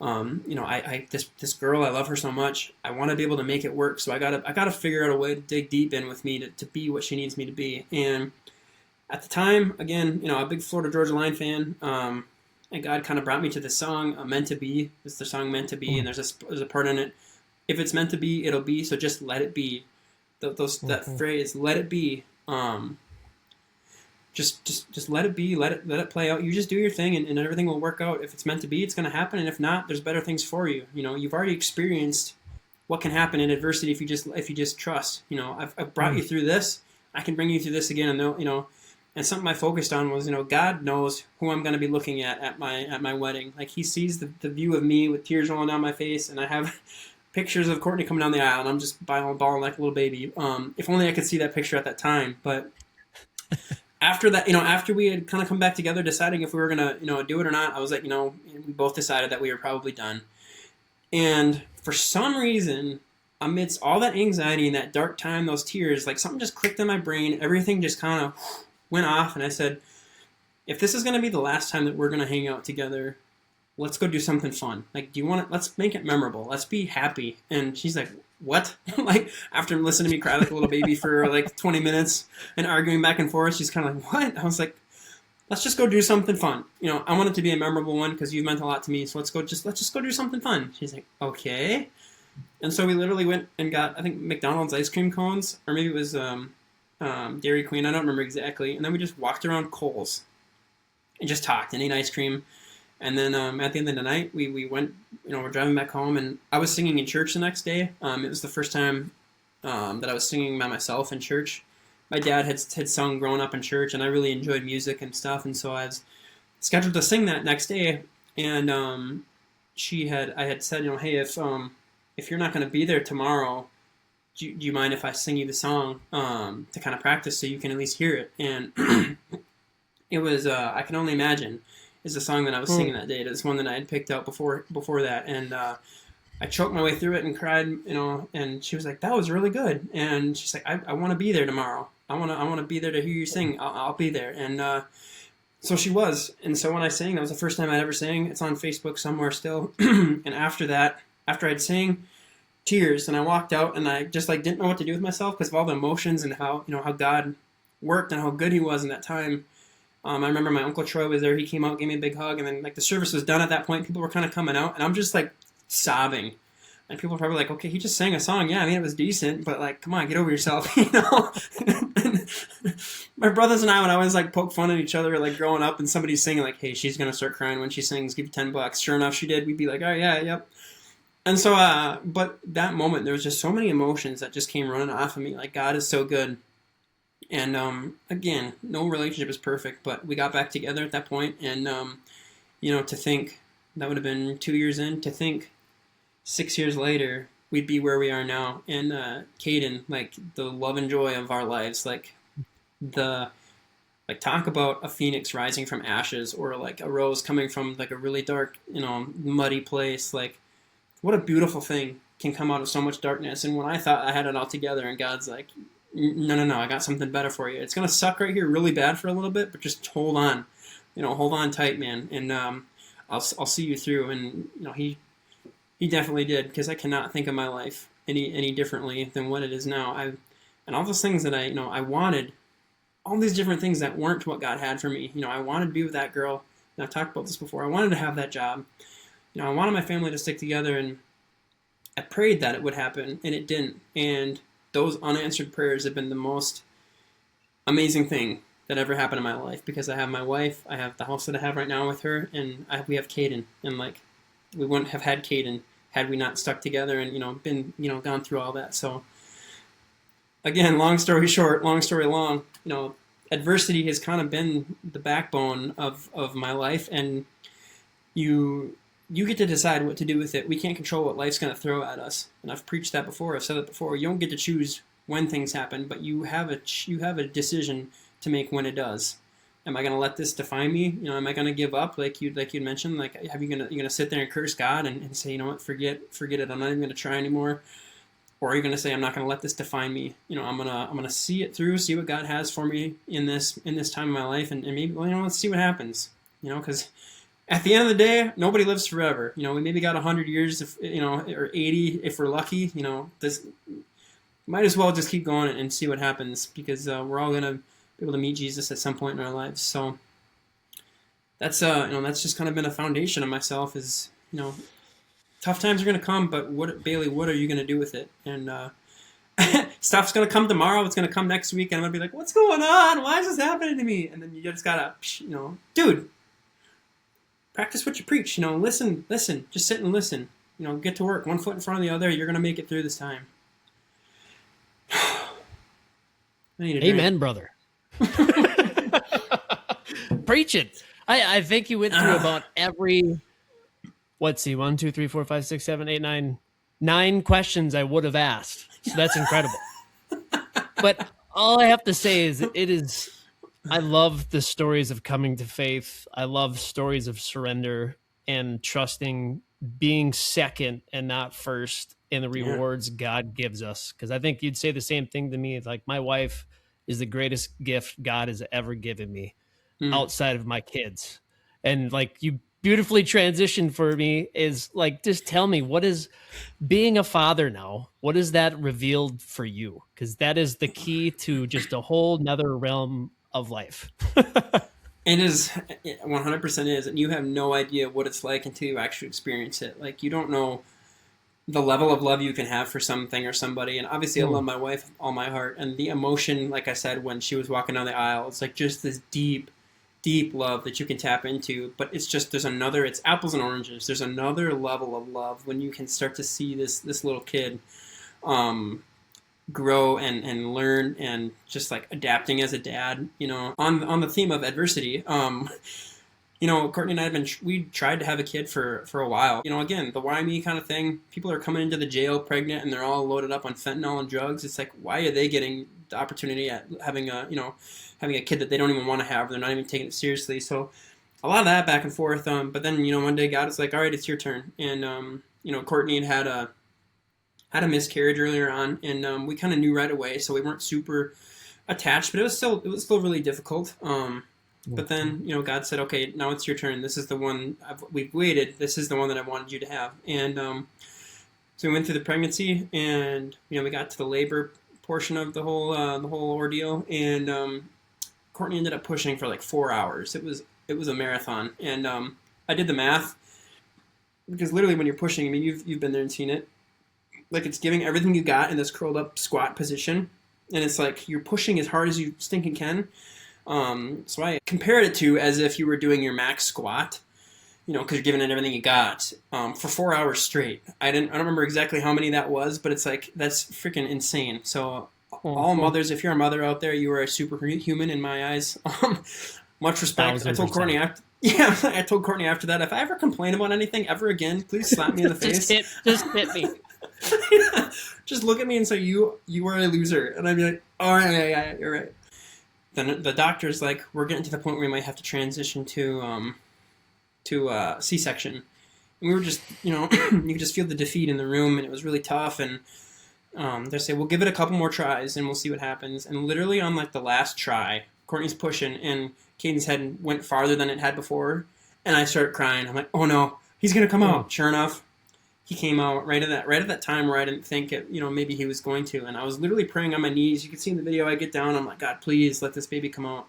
this girl, I love her so much. I want to be able to make it work. So I gotta figure out a way to dig deep in with me to be what she needs me to be. And at the time, again, a big Florida Georgia Line fan. And God kind of brought me to this song, "Meant to Be." It's the song "Meant to Be," and there's a part in it. If it's meant to be, it'll be. So just let it be. That phrase, "Let it be." Just let it be. Let it play out. You just do your thing, and everything will work out. If it's meant to be, it's going to happen, and if not, there's better things for you. You've already experienced what can happen in adversity if you just trust. I've brought you through this. I can bring you through this again, and And something I focused on was, God knows who I'm going to be looking at my wedding. Like He sees the view of me with tears rolling down my face, and I have pictures of Courtney coming down the aisle, and I'm just bawling like a little baby. If only I could see that picture at that time. But after that, after we had kind of come back together, deciding if we were gonna, do it or not, I was like, we both decided that we were probably done. And for some reason, amidst all that anxiety and that dark time, those tears, like something just clicked in my brain. Everything just kind of went off, and I said, if this is going to be the last time that we're going to hang out together, let's go do something fun. Like, do you want to, let's make it memorable. Let's be happy. And she's like, what? Like, after listening to me cry like a little baby for like 20 minutes and arguing back and forth, she's kind of like, what? I was like, let's just go do something fun. I want it to be a memorable one because you've meant a lot to me. So let's just go do something fun. She's like, okay. And so we literally went and got, I think, McDonald's ice cream cones, or maybe it was Dairy Queen. I don't remember exactly. And then we just walked around Kohl's and just talked and ate ice cream. And then at the end of the night, we went, we're driving back home, and I was singing in church the next day. It was the first time that I was singing by myself in church. my dad had sung growing up in church, and I really enjoyed music and stuff, and so I was scheduled to sing that next day, and I had said, hey, if you're not going to be there tomorrow, do you mind if I sing you the song to kind of practice so you can at least hear it? And it was I Can Only Imagine is the song that I was singing that day. It's one that I had picked out before that, and I choked my way through it and cried, and she was like, that was really good. And she's like, I want to be there tomorrow. I want to be there to hear you sing. I'll be there. And so she was. And so when I sang, that was the first time I'd ever sang. It's on Facebook somewhere still. And after I'd sang, tears, and I walked out, and I just like didn't know what to do with myself because of all the emotions and how God worked and how good He was in that time. I remember my Uncle Troy was there. He came out, gave me a big hug, and then like the service was done at that point. People were kind of coming out, and I'm just like sobbing. And people are probably like, okay, he just sang a song. Yeah, I mean, it was decent, but like, come on, get over yourself, My brothers and I would always like poke fun at each other, like growing up, and somebody's singing like, hey, she's going to start crying when she sings, give you $10. Sure enough, she did. We'd be like, oh, yeah, yep. And so, but that moment, there was just so many emotions that just came running off of me. Like, God is so good. And again, no relationship is perfect, but we got back together at that point, and to think that would have been 2 years in, to think 6 years later we'd be where we are now, and Caden, like the love and joy of our lives, like talk about a phoenix rising from ashes, or like a rose coming from like a really dark, muddy place. Like, what a beautiful thing can come out of so much darkness. And when I thought I had it all together, and God's like, no, I got something better for you. It's going to suck right here really bad for a little bit, but just hold on. Hold on tight, man. And I'll see you through. And, he definitely did, because I cannot think of my life any differently than what it is now. And all those things that I wanted, all these different things that weren't what God had for me. I wanted to be with that girl. And I've talked about this before. I wanted to have that job. I wanted my family to stick together, and I prayed that it would happen, and it didn't. And those unanswered prayers have been the most amazing thing that ever happened in my life, because I have my wife, I have the house that I have right now with her, and we have Caden. And like, we wouldn't have had Caden had we not stuck together and been gone through all that. So again, long story short, long story long, adversity has kind of been the backbone of my life, and you get to decide what to do with it. We can't control what life's going to throw at us. And I've preached that before. I've said it before. You don't get to choose when things happen, but you have a decision to make when it does. Am I going to let this define me? Am I going to give up, like you'd mentioned? Like, you gonna sit there and curse God and say, what, forget it. I'm not even going to try anymore. Or are you going to say, I'm not going to let this define me? I'm gonna see it through, see what God has for me in this time of my life, and maybe let's see what happens. Because at the end of the day, nobody lives forever. We maybe got 100 years, or 80 if we're lucky. This might as well just keep going and see what happens, because we're all gonna be able to meet Jesus at some point in our lives. So that's that's just kind of been a foundation of myself. Is tough times are gonna come, but what are you gonna do with it? And stuff's gonna come tomorrow. It's gonna come next week, and I'm gonna be like, what's going on? Why is this happening to me? And then you just gotta, dude. Practice what you preach, listen, just sit and listen, get to work, one foot in front of the other. You're going to make it through this time. I need a Amen, brother. Preach it. I think you went through about every, let's see, 1, 2, 3, 4, 5, 6, 7, 8, 9 questions I would have asked. So that's incredible. But all I have to say is I love the stories of coming to faith. I love stories of surrender and trusting, being second and not first in the rewards God gives us. Because I think you'd say the same thing to me. Like, my wife is the greatest gift God has ever given me outside of my kids. And like, you beautifully transitioned for me is like, just tell me, what is being a father now? What is that revealed for you? Because that is the key to just a whole nother realm of life. It is 100% is, and you have no idea what it's like until you actually experience it. Like, you don't know the level of love you can have for something or somebody. And obviously, I love my wife with all my heart, and the emotion, like I said, when she was walking down the aisle, it's like just this deep love that you can tap into. But it's just it's apples and oranges. There's another level of love when you can start to see this little kid grow and learn and just like adapting as a dad, you know, on the theme of adversity. You know, Courtney and I we tried to have a kid for a while. You know, again, the why me kind of thing. People are coming into the jail pregnant and they're all loaded up on fentanyl and drugs. It's like, why are they getting the opportunity at having having a kid that they don't even want to have? They're not even taking it seriously. So a lot of that back and forth. But then, you know, one day God is like, all right, it's your turn. And, you know, Courtney had a miscarriage earlier on, and we kind of knew right away, so we weren't super attached, but it was still really difficult. But then, you know, God said, okay, now it's your turn. This is the one we've waited. This is the one that I wanted you to have. And so we went through the pregnancy, and, you know, we got to the labor portion of the whole ordeal, and Courtney ended up pushing for like 4 hours. It was a marathon, and I did the math, because literally when you're pushing, I mean, you've been there and seen it. Like, it's giving everything you got in this curled up squat position, and it's like you're pushing as hard as you stinking can. So I compared it to as if you were doing your max squat, you know, because you're giving it everything you got for 4 hours straight. I don't remember exactly how many that was, but it's like, that's freaking insane. So all mothers, if you're a mother out there, you are a superhuman in my eyes. Much respect. 1,000%. I told Courtney I told Courtney after that, if I ever complain about anything ever again, please slap me in the face. Just hit me. Just look at me and say, you are a loser. And I'd be like, all right, yeah, you're right. Then the doctor's like, we're getting to the point where we might have to transition to C-section. And we were just, you know, you could just feel the defeat in the room, and it was really tough. And they say, we'll give it a couple more tries, and we'll see what happens. And literally on like the last try, Courtney's pushing, and Caden's head went farther than it had before. And I started crying. I'm like, oh no, he's going to come out. Sure enough, he came out right at that time where I didn't think it, you know, maybe he was going to. And I was literally praying on my knees. You can see in the video, I get down. I'm like, God, please let this baby come out.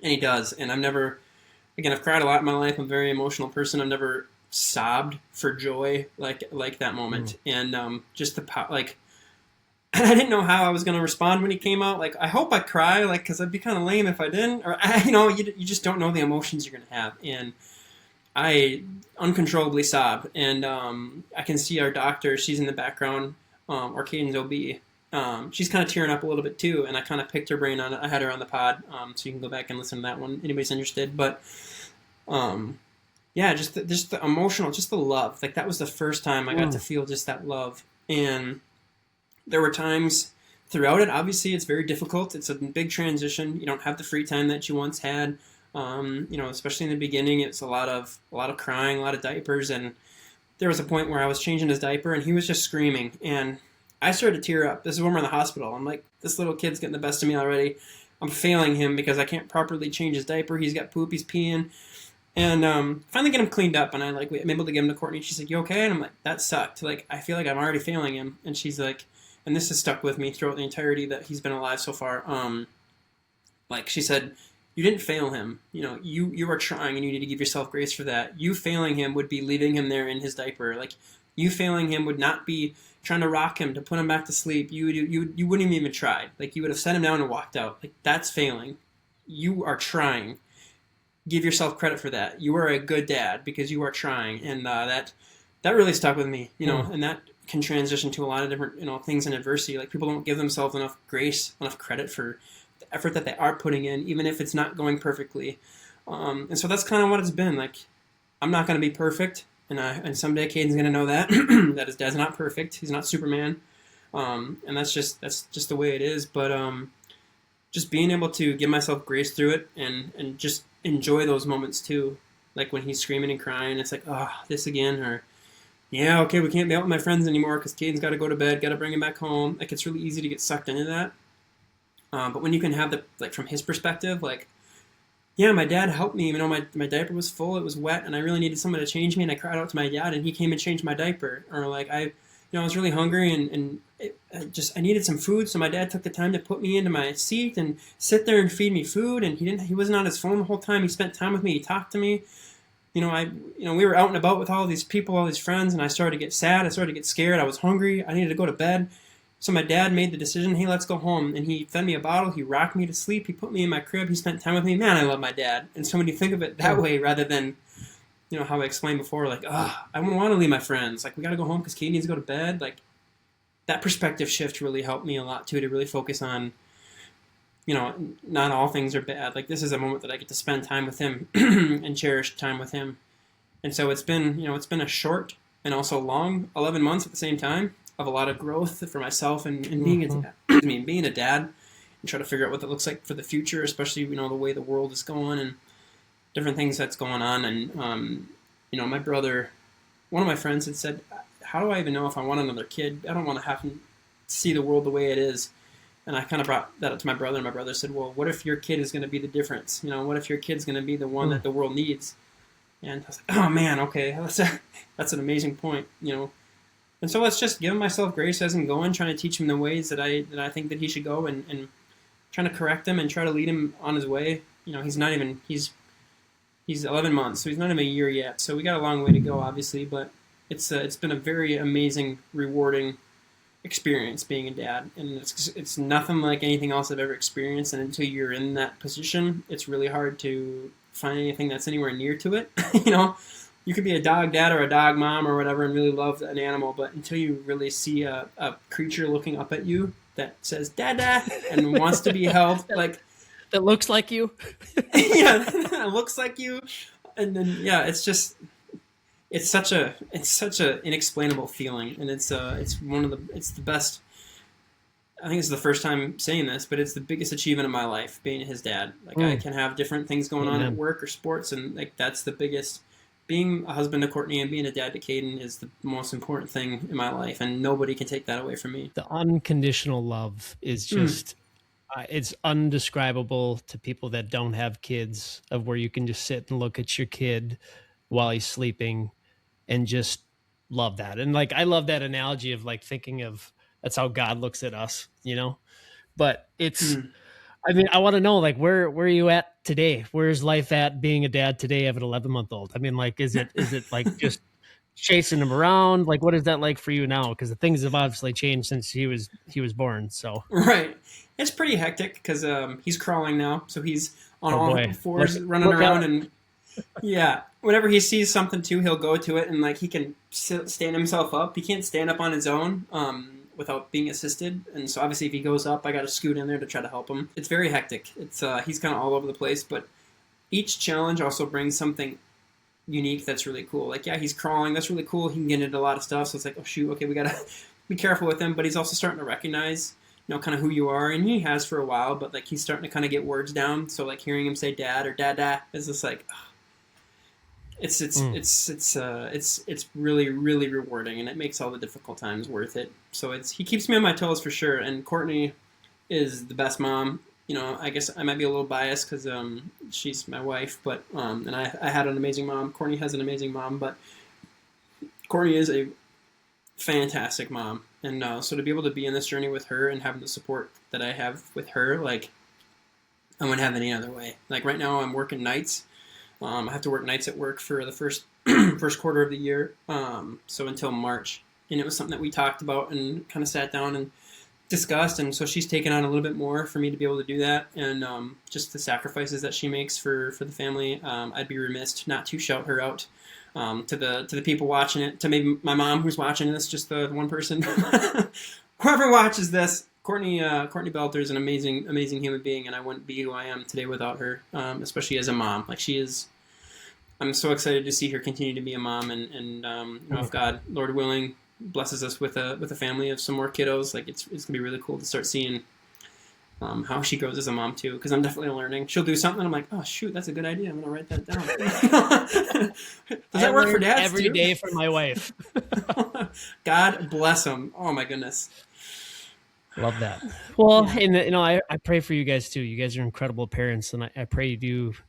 And he does. And I've cried a lot in my life. I'm a very emotional person. I've never sobbed for joy like that moment. And just like, I didn't know how I was going to respond when he came out. Like, I hope I cry, like, because I'd be kind of lame if I didn't. Or, you know, you just don't know the emotions you're going to have. And I uncontrollably sobbed, and I can see our doctor. She's in the background, or Caden's OB. She's kind of tearing up a little bit too, and I kind of picked her brain on it. I had her on the pod, so you can go back and listen to that one. Anybody's interested, but yeah, just the emotional, just the love. Like, that was the first time I got to feel just that love, and there were times throughout it. Obviously, it's very difficult. It's a big transition. You don't have the free time that you once had. You know, especially in the beginning, it's a lot of crying, a lot of diapers, and there was a point where I was changing his diaper, and he was just screaming, and I started to tear up. This is when we're in the hospital. I'm like, this little kid's getting the best of me already. I'm failing him because I can't properly change his diaper. He's got poop, he's peeing, and finally get him cleaned up, and I'm able to give him to Courtney. She's like, you okay? And I'm like, that sucked. Like, I feel like I'm already failing him, and she's like, and this has stuck with me throughout the entirety that he's been alive so far. Like, she said, you didn't fail him. You know, you are trying, and you need to give yourself grace for that. You failing him would be leaving him there in his diaper. Like, you failing him would not be trying to rock him to put him back to sleep. You wouldn't have even tried. Like, you would have set him down and walked out. Like, that's failing. You are trying. Give yourself credit for that. You are a good dad because you are trying, and that really stuck with me. You know, and that can transition to a lot of different, you know, things in adversity. Like, people don't give themselves enough grace, enough credit for the effort that they are putting in, even if it's not going perfectly. And so that's kind of what it's been. Like, I'm not going to be perfect, and someday Caden's going to know that that his dad's not perfect. He's not Superman, and that's just the way it is. But just being able to give myself grace through it, and just enjoy those moments too. Like when he's screaming and crying, it's like, oh, this again, or yeah, okay, we can't be out with my friends anymore because Caden's got to go to bed, got to bring him back home. Like, it's really easy to get sucked into that. But when you can have from his perspective, like, yeah, my dad helped me. You know, my diaper was full, it was wet, and I really needed someone to change me, and I cried out to my dad, and he came and changed my diaper. Or like, I was really hungry, and I needed some food, so my dad took the time to put me into my seat and sit there and feed me food, and he wasn't on his phone the whole time. He spent time with me. He talked to me. We were out and about with all these people, all these friends, and I started to get sad. I started to get scared. I was hungry. I needed to go to bed. So my dad made the decision, hey, let's go home. And he fed me a bottle. He rocked me to sleep. He put me in my crib. He spent time with me. Man, I love my dad. And so when you think of it that way, rather than, you know, how I explained before, like, I don't want to leave my friends. Like, we got to go home because Kate needs to go to bed. Like, that perspective shift really helped me a lot too, to really focus on, not all things are bad. Like, this is a moment that I get to spend time with him and cherish time with him. And so it's been a short and also long 11 months at the same time of a lot of growth for myself and being being a dad, and try to figure out what that looks like for the future, especially, the way the world is going and different things that's going on. And, my brother, one of my friends had said, how do I even know if I want another kid? I don't want to have to see the world the way it is. And I kind of brought that up to my brother, and my brother said, well, what if your kid is going to be the difference? What if your kid's going to be the one that the world needs? And I was like, oh man, okay, that's an amazing point, And so let's just give myself grace as I'm going, trying to teach him the ways that I think that he should go, and trying to correct him and try to lead him on his way. He's 11 months, so he's not even a year yet. So we got a long way to go, obviously, but it's been a very amazing, rewarding experience being a dad, and it's nothing like anything else I've ever experienced. And until you're in that position, it's really hard to find anything that's anywhere near to it. You could be a dog dad or a dog mom or whatever and really love an animal, but until you really see a creature looking up at you that says "Dada" and wants to be held, like, that looks like you. Yeah, it looks like you, and then it's such a inexplainable feeling, and it's the best. I think it's the first time saying this, but it's the biggest achievement of my life, being his dad. Like, I can have different things going on at work or sports, and like, that's the biggest. Being a husband to Courtney and being a dad to Caden is the most important thing in my life, and nobody can take that away from me. The unconditional love is just, it's undescribable to people that don't have kids, of where you can just sit and look at your kid while he's sleeping and just love that. And like, I love that analogy of like thinking of, that's how God looks at us, but it's, I mean, I want to know, like, where are you at today? Where's life at being a dad today of an 11-month-old? I mean, like, is it like just chasing him around? Like, what is that like for you now? Because the things have obviously changed since he was born. So right, it's pretty hectic because he's crawling now, so he's on all fours, running around, and yeah, whenever he sees something too, he'll go to it, and like, he can stand himself up. He can't stand up on his own. Without being assisted, and so obviously if he goes up, I got to scoot in there to try to help him. It's very hectic. It's he's kind of all over the place, but each challenge also brings something unique that's really cool. Like, yeah, he's crawling, that's really cool. He can get into a lot of stuff, so it's like, oh shoot, okay, we gotta be careful with him. But he's also starting to recognize, kind of who you are, and he has for a while, but like, he's starting to kind of get words down. So like, hearing him say dad or dada is just like, it's really, really rewarding, and it makes all the difficult times worth it. So he keeps me on my toes for sure. And Courtney is the best mom. I guess I might be a little biased because she's my wife, but and I had an amazing mom. Courtney has an amazing mom, but Courtney is a fantastic mom. And so to be able to be in this journey with her and having the support that I have with her, like, I wouldn't have it any other way. Like, right now I'm working nights. I have to work nights at work for the first quarter of the year, so until March. And it was something that we talked about and kind of sat down and discussed. And so she's taken on a little bit more for me to be able to do that. And just the sacrifices that she makes for the family, I'd be remiss not to shout her out to the people watching it, to maybe my mom who's watching this, just the one person. Whoever watches this, Courtney Boelter is an amazing human being, and I wouldn't be who I am today without her, especially as a mom. Like, she is. I'm so excited to see her continue to be a mom, and if God, Lord willing, blesses us with a family of some more kiddos, like, it's gonna be really cool to start seeing how she grows as a mom too. Because I'm definitely learning. She'll do something, I'm like, oh shoot, that's a good idea. I'm gonna write that down. Does that work for dads every too? day for my wife? God bless them. Oh my goodness. Love that. Well, and I pray for you guys too. You guys are incredible parents, and I pray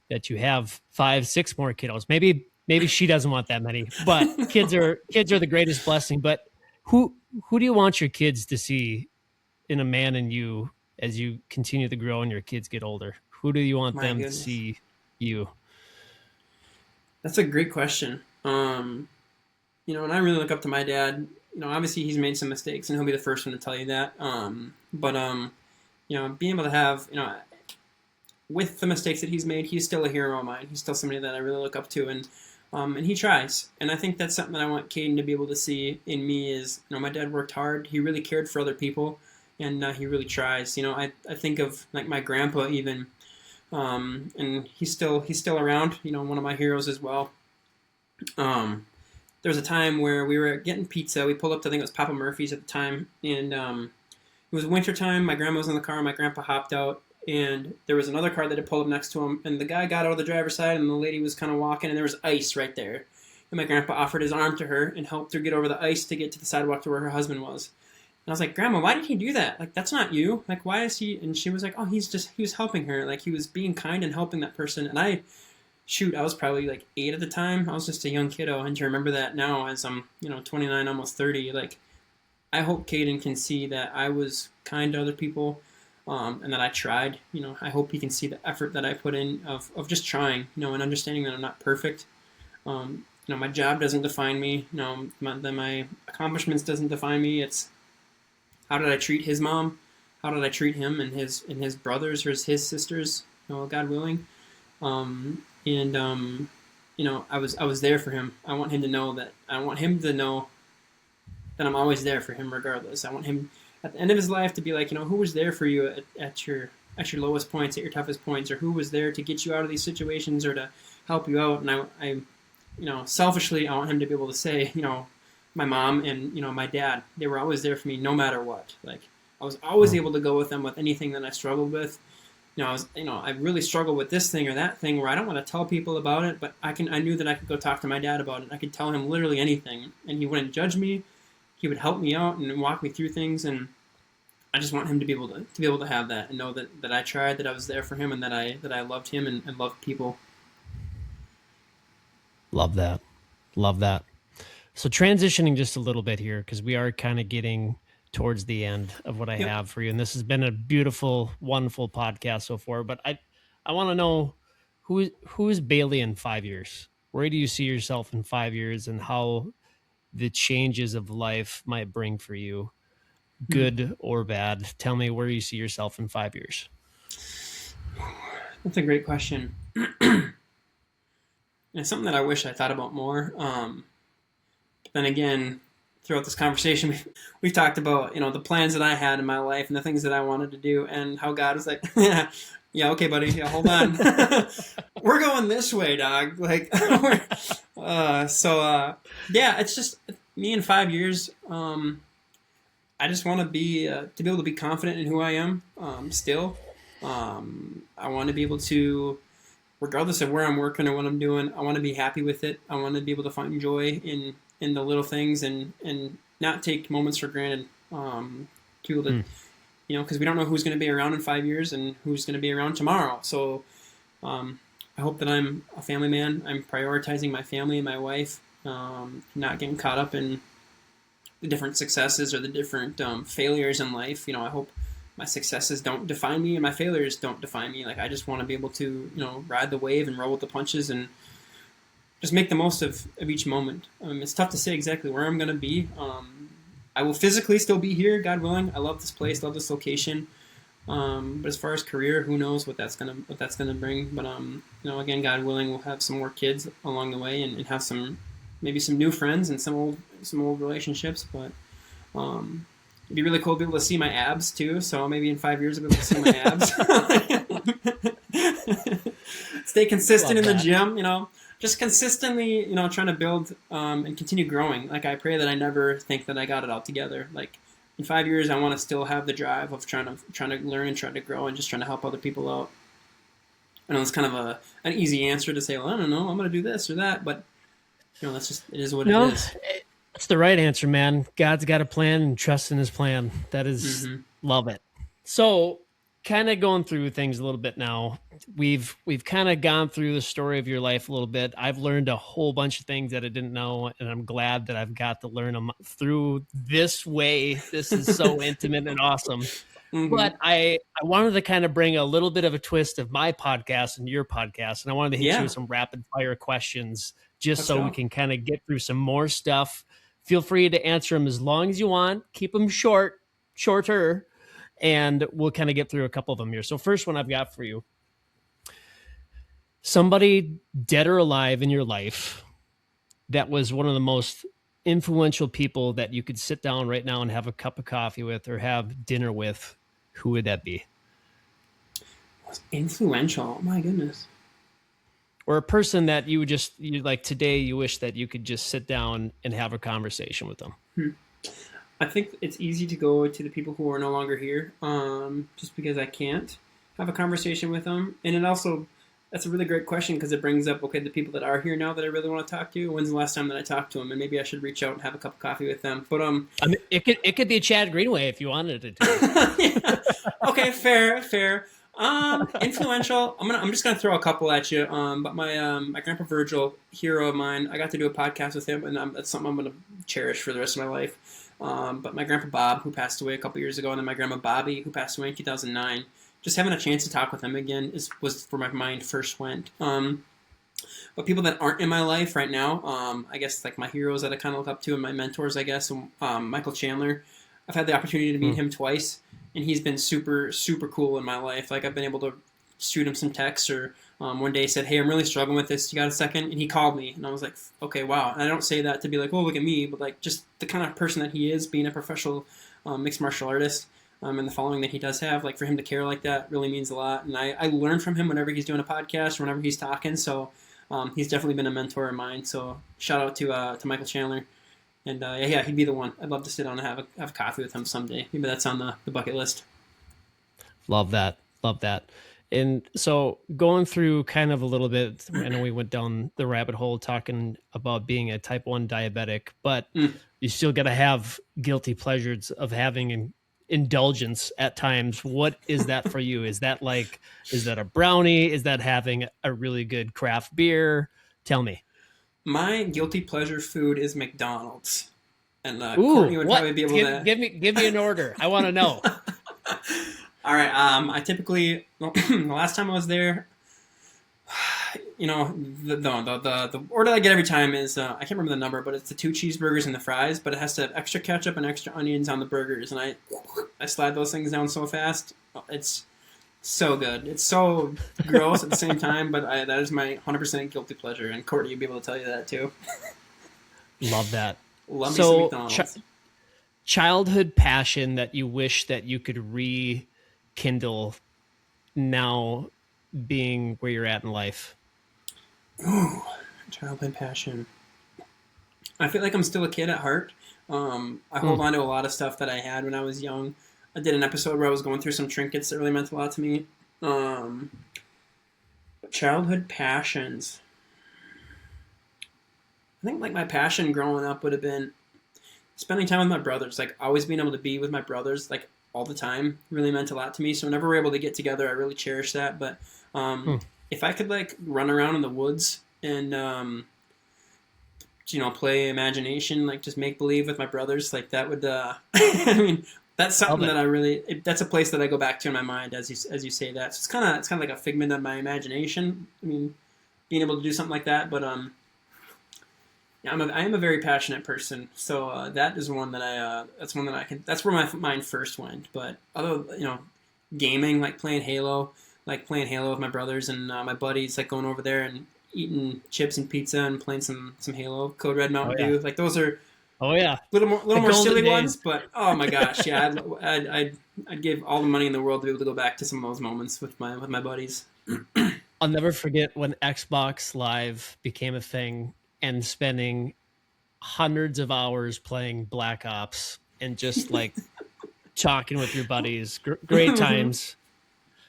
that you have 5, 6 more kiddos. Maybe she doesn't want that many, but kids are the greatest blessing. But who do you want your kids to see in a man and you as you continue to grow and your kids get older? Who do you want them to see you? That's a great question. And I really look up to my dad. Obviously he's made some mistakes, and he'll be the first one to tell you that. But being able to have, with the mistakes that he's made, he's still a hero of mine. He's still somebody that I really look up to. And And he tries. And I think that's something that I want Caden to be able to see in me is, my dad worked hard. He really cared for other people, and he really tries. I think of like my grandpa even, and he's still around. One of my heroes as well. There was a time where we were getting pizza. We pulled up to, I think it was Papa Murphy's at the time, and it was winter time. My grandma was in the car. My grandpa hopped out, and there was another car that had pulled up next to him. And the guy got out of the driver's side, and the lady was kind of walking, and there was ice right there. And my grandpa offered his arm to her and helped her get over the ice to get to the sidewalk to where her husband was. And I was like, Grandma, why did he do that? Like, that's not you. Like, why is he? And she was like, oh, he was helping her. Like, he was being kind and helping that person. And I was probably like 8 at the time. I was just a young kiddo. And to remember that now as I'm, 29, almost 30, like, I hope Caden can see that I was kind to other people, and that I tried. I hope he can see the effort that I put in of just trying, and understanding that I'm not perfect. My job doesn't define me. My accomplishments doesn't define me. It's how did I treat his mom? How did I treat him and his brothers or his sisters? God willing. I was there for him. I want him to know that. I want him to know that I'm always there for him regardless. I want him at the end of his life to be like, who was there for you at your lowest points, at your toughest points, or who was there to get you out of these situations or to help you out. And I selfishly, I want him to be able to say, my mom and, my dad, they were always there for me no matter what. Like, I was always able to go with them with anything that I struggled with. I really struggled with this thing or that thing where I don't want to tell people about it, but I knew that I could go talk to my dad about it. I could tell him literally anything, and he wouldn't judge me. He would help me out and walk me through things, and I just want him to be able to have that and know that I tried, that I was there for him, and that I loved him and loved people. Love that. Love that. So transitioning just a little bit here, because we are kind of getting towards the end of what I have for you. And this has been a beautiful, wonderful podcast so far. But I want to know who is Bailey in 5 years? Where do you see yourself in 5 years, and how the changes of life might bring for you, good or bad? Tell me where you see yourself in 5 years. That's a great question. And it's something that I wish I thought about more. But then again, throughout this conversation, we've talked about, the plans that I had in my life and the things that I wanted to do, and how God was like, yeah, okay, buddy, yeah, hold on. We're going this way, dog. Like, it's just me in 5 years. I just want to be able to be confident in who I am. Still, I want to be able to, regardless of where I'm working or what I'm doing, I want to be happy with it. I want to be able to find joy in the little things and not take moments for granted. To be able to, because we don't know who's going to be around in 5 years and who's going to be around tomorrow. So I hope that I'm a family man. I'm prioritizing my family and my wife, not getting caught up in the different successes or the different failures in life. I hope my successes don't define me and my failures don't define me. Like, I just want to be able to, ride the wave and roll with the punches and just make the most of each moment. It's tough to say exactly where I'm going to be. I will physically still be here, God willing. I love this place, love this location. But as far as career, who knows what that's gonna bring. But again, God willing, we'll have some more kids along the way and have maybe some new friends and some old relationships. But it'd be really cool to be able to see my abs too. So maybe in 5 years I'll be able to see my abs. Stay consistent in the gym, just consistently, trying to build and continue growing. Like, I pray that I never think that I got it all together. Like, in 5 years, I want to still have the drive of trying to learn and trying to grow and just trying to help other people out. I know it's kind of an easy answer to say, well, I don't know, I'm going to do this or that, but that's just, it is what it is. That's the right answer, man. God's got a plan, and trust in his plan. That is, love it. So, kind of going through things a little bit now. We've kind of gone through the story of your life a little bit. I've learned a whole bunch of things that I didn't know, and I'm glad that I've got to learn them through this way. This is so intimate and awesome. But I wanted to kind of bring a little bit of a twist of my podcast and your podcast, and I wanted to hit you with some rapid fire questions just we can kind of get through some more stuff. Feel free to answer them as long as you want. Keep them shorter. And we'll kind of get through a couple of them here. So first one I've got for you. Somebody dead or alive in your life that was one of the most influential people that you could sit down right now and have a cup of coffee with or have dinner with, who would that be? Influential. My goodness. Or a person that you just you like today you wish that you could just sit down and have a conversation with them. I think it's easy to go to the people who are no longer here, just because I can't have a conversation with them. And it also, that's a really great question because it brings up, okay, the people that are here now that I really want to talk to. When's the last time that I talked to them? And maybe I should reach out and have a cup of coffee with them. But I mean, it could be Chad Greenway if you wanted it to. yeah. Okay, fair. Influential. I'm just gonna throw a couple at you. But my grandpa Virgil, hero of mine, I got to do a podcast with him, and that's something I'm gonna cherish for the rest of my life. But my grandpa Bob, who passed away a couple years ago, and then my grandma Bobby, who passed away in 2009. Just having a chance to talk with them again was where my mind first went. But people that aren't in my life right now, I guess like my heroes that I kind of look up to and my mentors, I guess, Michael Chandler. I've had the opportunity to meet him twice, and he's been super, super cool in my life. Like I've been able to shoot him some texts or one day he said, hey, I'm really struggling with this. You got a second? And he called me, and I was like, okay, wow. And I don't say that to be like, oh, look at me, but like just the kind of person that he is, being a professional mixed martial artist. And the following that he does have, like for him to care like that really means a lot. And I learn from him whenever he's doing a podcast or whenever he's talking. So he's definitely been a mentor of mine. So shout out to Michael Chandler. And yeah, he'd be the one. I'd love to sit down and have a coffee with him someday. Maybe that's on the bucket list. Love that. And so going through kind of a little bit, I know we went down the rabbit hole talking about being a type 1 diabetic, but you still got to have guilty pleasures of having an indulgence at times. What is that for you? Is that a brownie? Is that having a really good craft beer? Tell me. My guilty pleasure food is McDonald's. And Courtney would probably be able to give me an order. I want to know. All right. I typically the last time I was there, the order I get every time is I can't remember the number, but it's the 2 cheeseburgers and the fries. But it has to have extra ketchup and extra onions on the burgers, and I slide those things down so fast. It's so good. It's so gross at the same time, but that is my 100% guilty pleasure. And Courtney, you'd be able to tell you that too. Love that. Love me some McDonald's. Childhood passion that you wish that you could rekindle now being where you're at in life. Ooh, childhood passion. I feel like I'm still a kid at heart. I hold on to a lot of stuff that I had when I was young. I did an episode where I was going through some trinkets that really meant a lot to me. Childhood passions. I think like my passion growing up would have been spending time with my brothers. Like always being able to be with my brothers like all the time really meant a lot to me. So whenever we're able to get together, I really cherish that. But if I could like run around in the woods and play imagination, like just make believe with my brothers, like that would I mean that's something that that's a place that I go back to in my mind as you say that. So it's kind of like a figment of my imagination. I mean, being able to do something like that, but yeah, I am a very passionate person, so that is one that that's where my mind first went. But other gaming, like playing Halo with my brothers and my buddies, like going over there and eating chips and pizza and playing some Halo, Code Red, Mountain Dew. Like those are little more silly ones, but oh my gosh, yeah, I'd give all the money in the world to be able to go back to some of those moments with my buddies. I'll never forget when Xbox Live became a thing and spending hundreds of hours playing Black Ops and just like talking with your buddies. Great times.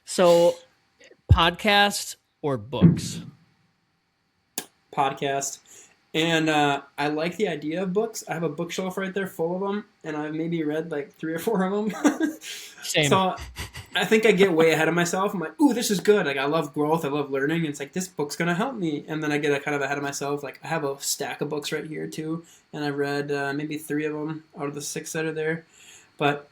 So, podcast or books? Podcast. And I like the idea of books. I have a bookshelf right there full of them, and I've maybe read like 3 or 4 of them. Same. So I think I get way ahead of myself. I'm like, ooh, this is good. Like I love growth. I love learning. And it's like, this book's going to help me. And then I get kind of ahead of myself. Like I have a stack of books right here too. And I read maybe 3 of them out of the 6 that are there. But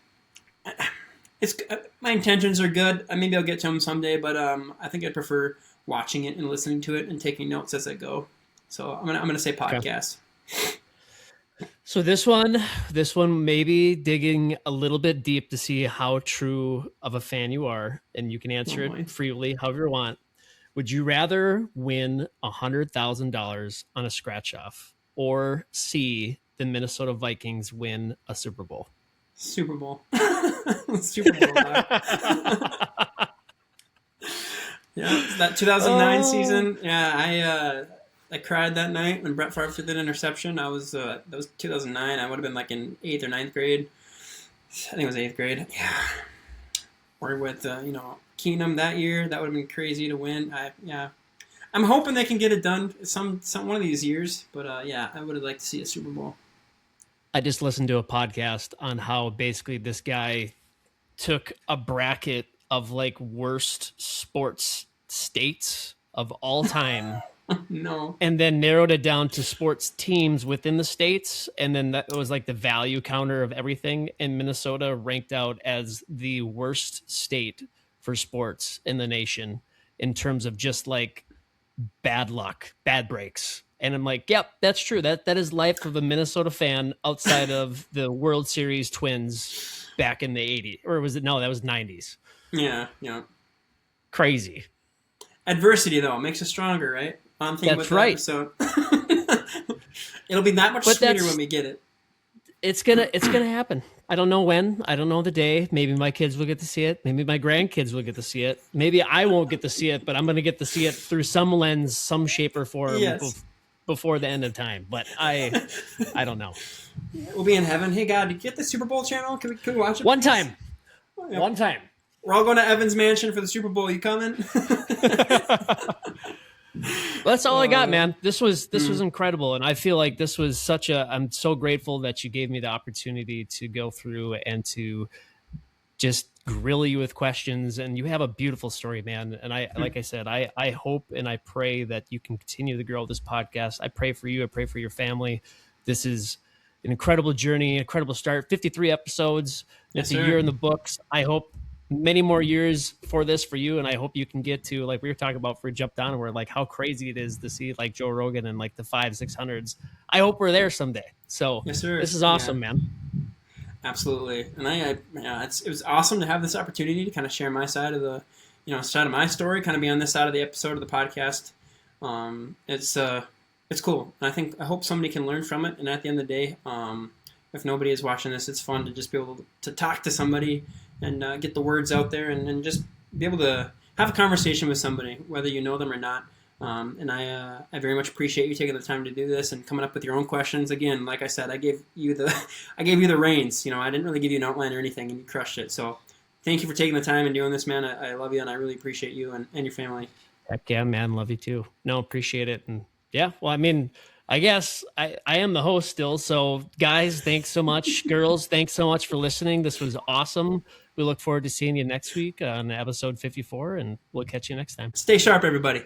it's my intentions are good. Maybe I'll get to them someday. But I think I'd prefer watching it and listening to it and taking notes as I go. So I'm gonna say podcast. Okay. So this one maybe digging a little bit deep to see how true of a fan you are, and you can answer it freely however you want. Would you rather win $100,000 on a scratch off, or C, the Minnesota Vikings win a Super Bowl? Super Bowl. Super Bowl. Yeah, that 2009 season. Yeah, I cried that night when Brett Favre threw that interception. That was 2009. I would have been like in 8th or 9th grade. I think it was 8th grade. Yeah, or with Keenum that year. That would have been crazy to win. I'm hoping they can get it done some one of these years. But I would have liked to see a Super Bowl. I just listened to a podcast on how basically this guy took a bracket of like worst sports states of all time. No. And then narrowed it down to sports teams within the states. And then that was like the value counter of everything. And Minnesota ranked out as the worst state for sports in the nation in terms of just like bad luck, bad breaks. And I'm like, yep, that's true. That is life of a Minnesota fan outside of the World Series Twins back in the 80s. Or was it? No, that was 90s. Yeah. Crazy. Adversity, though, makes us stronger, right? That's right. So it'll be that much sweeter when we get it. It's gonna happen. I don't know when. I don't know the day. Maybe my kids will get to see it. Maybe my grandkids will get to see it. Maybe I won't get to see it, but I'm gonna get to see it through some lens, some shape or form before the end of time. But I don't know. We'll be in heaven. Hey God, did you get the Super Bowl channel? Can we watch it? One time. We're all going to Evan's mansion for the Super Bowl. You coming? That's all I got, man. This was incredible, and I feel like this was I'm so grateful that you gave me the opportunity to go through and to just grill you with questions. And you have a beautiful story, man. And like I said, I hope and I pray that you can continue to grow this podcast. I pray for you. I pray for your family. This is an incredible journey, incredible start. 53 episodes. It's a year in the books. I hope many more years for this for you, and I hope you can get to, like we were talking about for Jump Downward, like how crazy it is to see like Joe Rogan and like the 500-600s. I hope we're there someday. So this is awesome, man. Absolutely. And it was awesome to have this opportunity to kind of share my side of the side of my story, kind of be on this side of the episode of the podcast. It's cool, and I hope somebody can learn from it. And at the end of the day, if nobody is watching this, it's fun to just be able to talk to somebody and get the words out there and just be able to have a conversation with somebody, whether you know them or not. And I very much appreciate you taking the time to do this and coming up with your own questions. Again, like I said, I gave you the reins. I didn't really give you an outline or anything, and you crushed it. So thank you for taking the time and doing this, man. I love you, and I really appreciate you and your family. Heck yeah, man. Love you too. No, appreciate it. And yeah, well, I mean, I guess I am the host still. So guys, thanks so much. Girls, thanks so much for listening. This was awesome. We look forward to seeing you next week on episode 54, and we'll catch you next time. Stay sharp, everybody.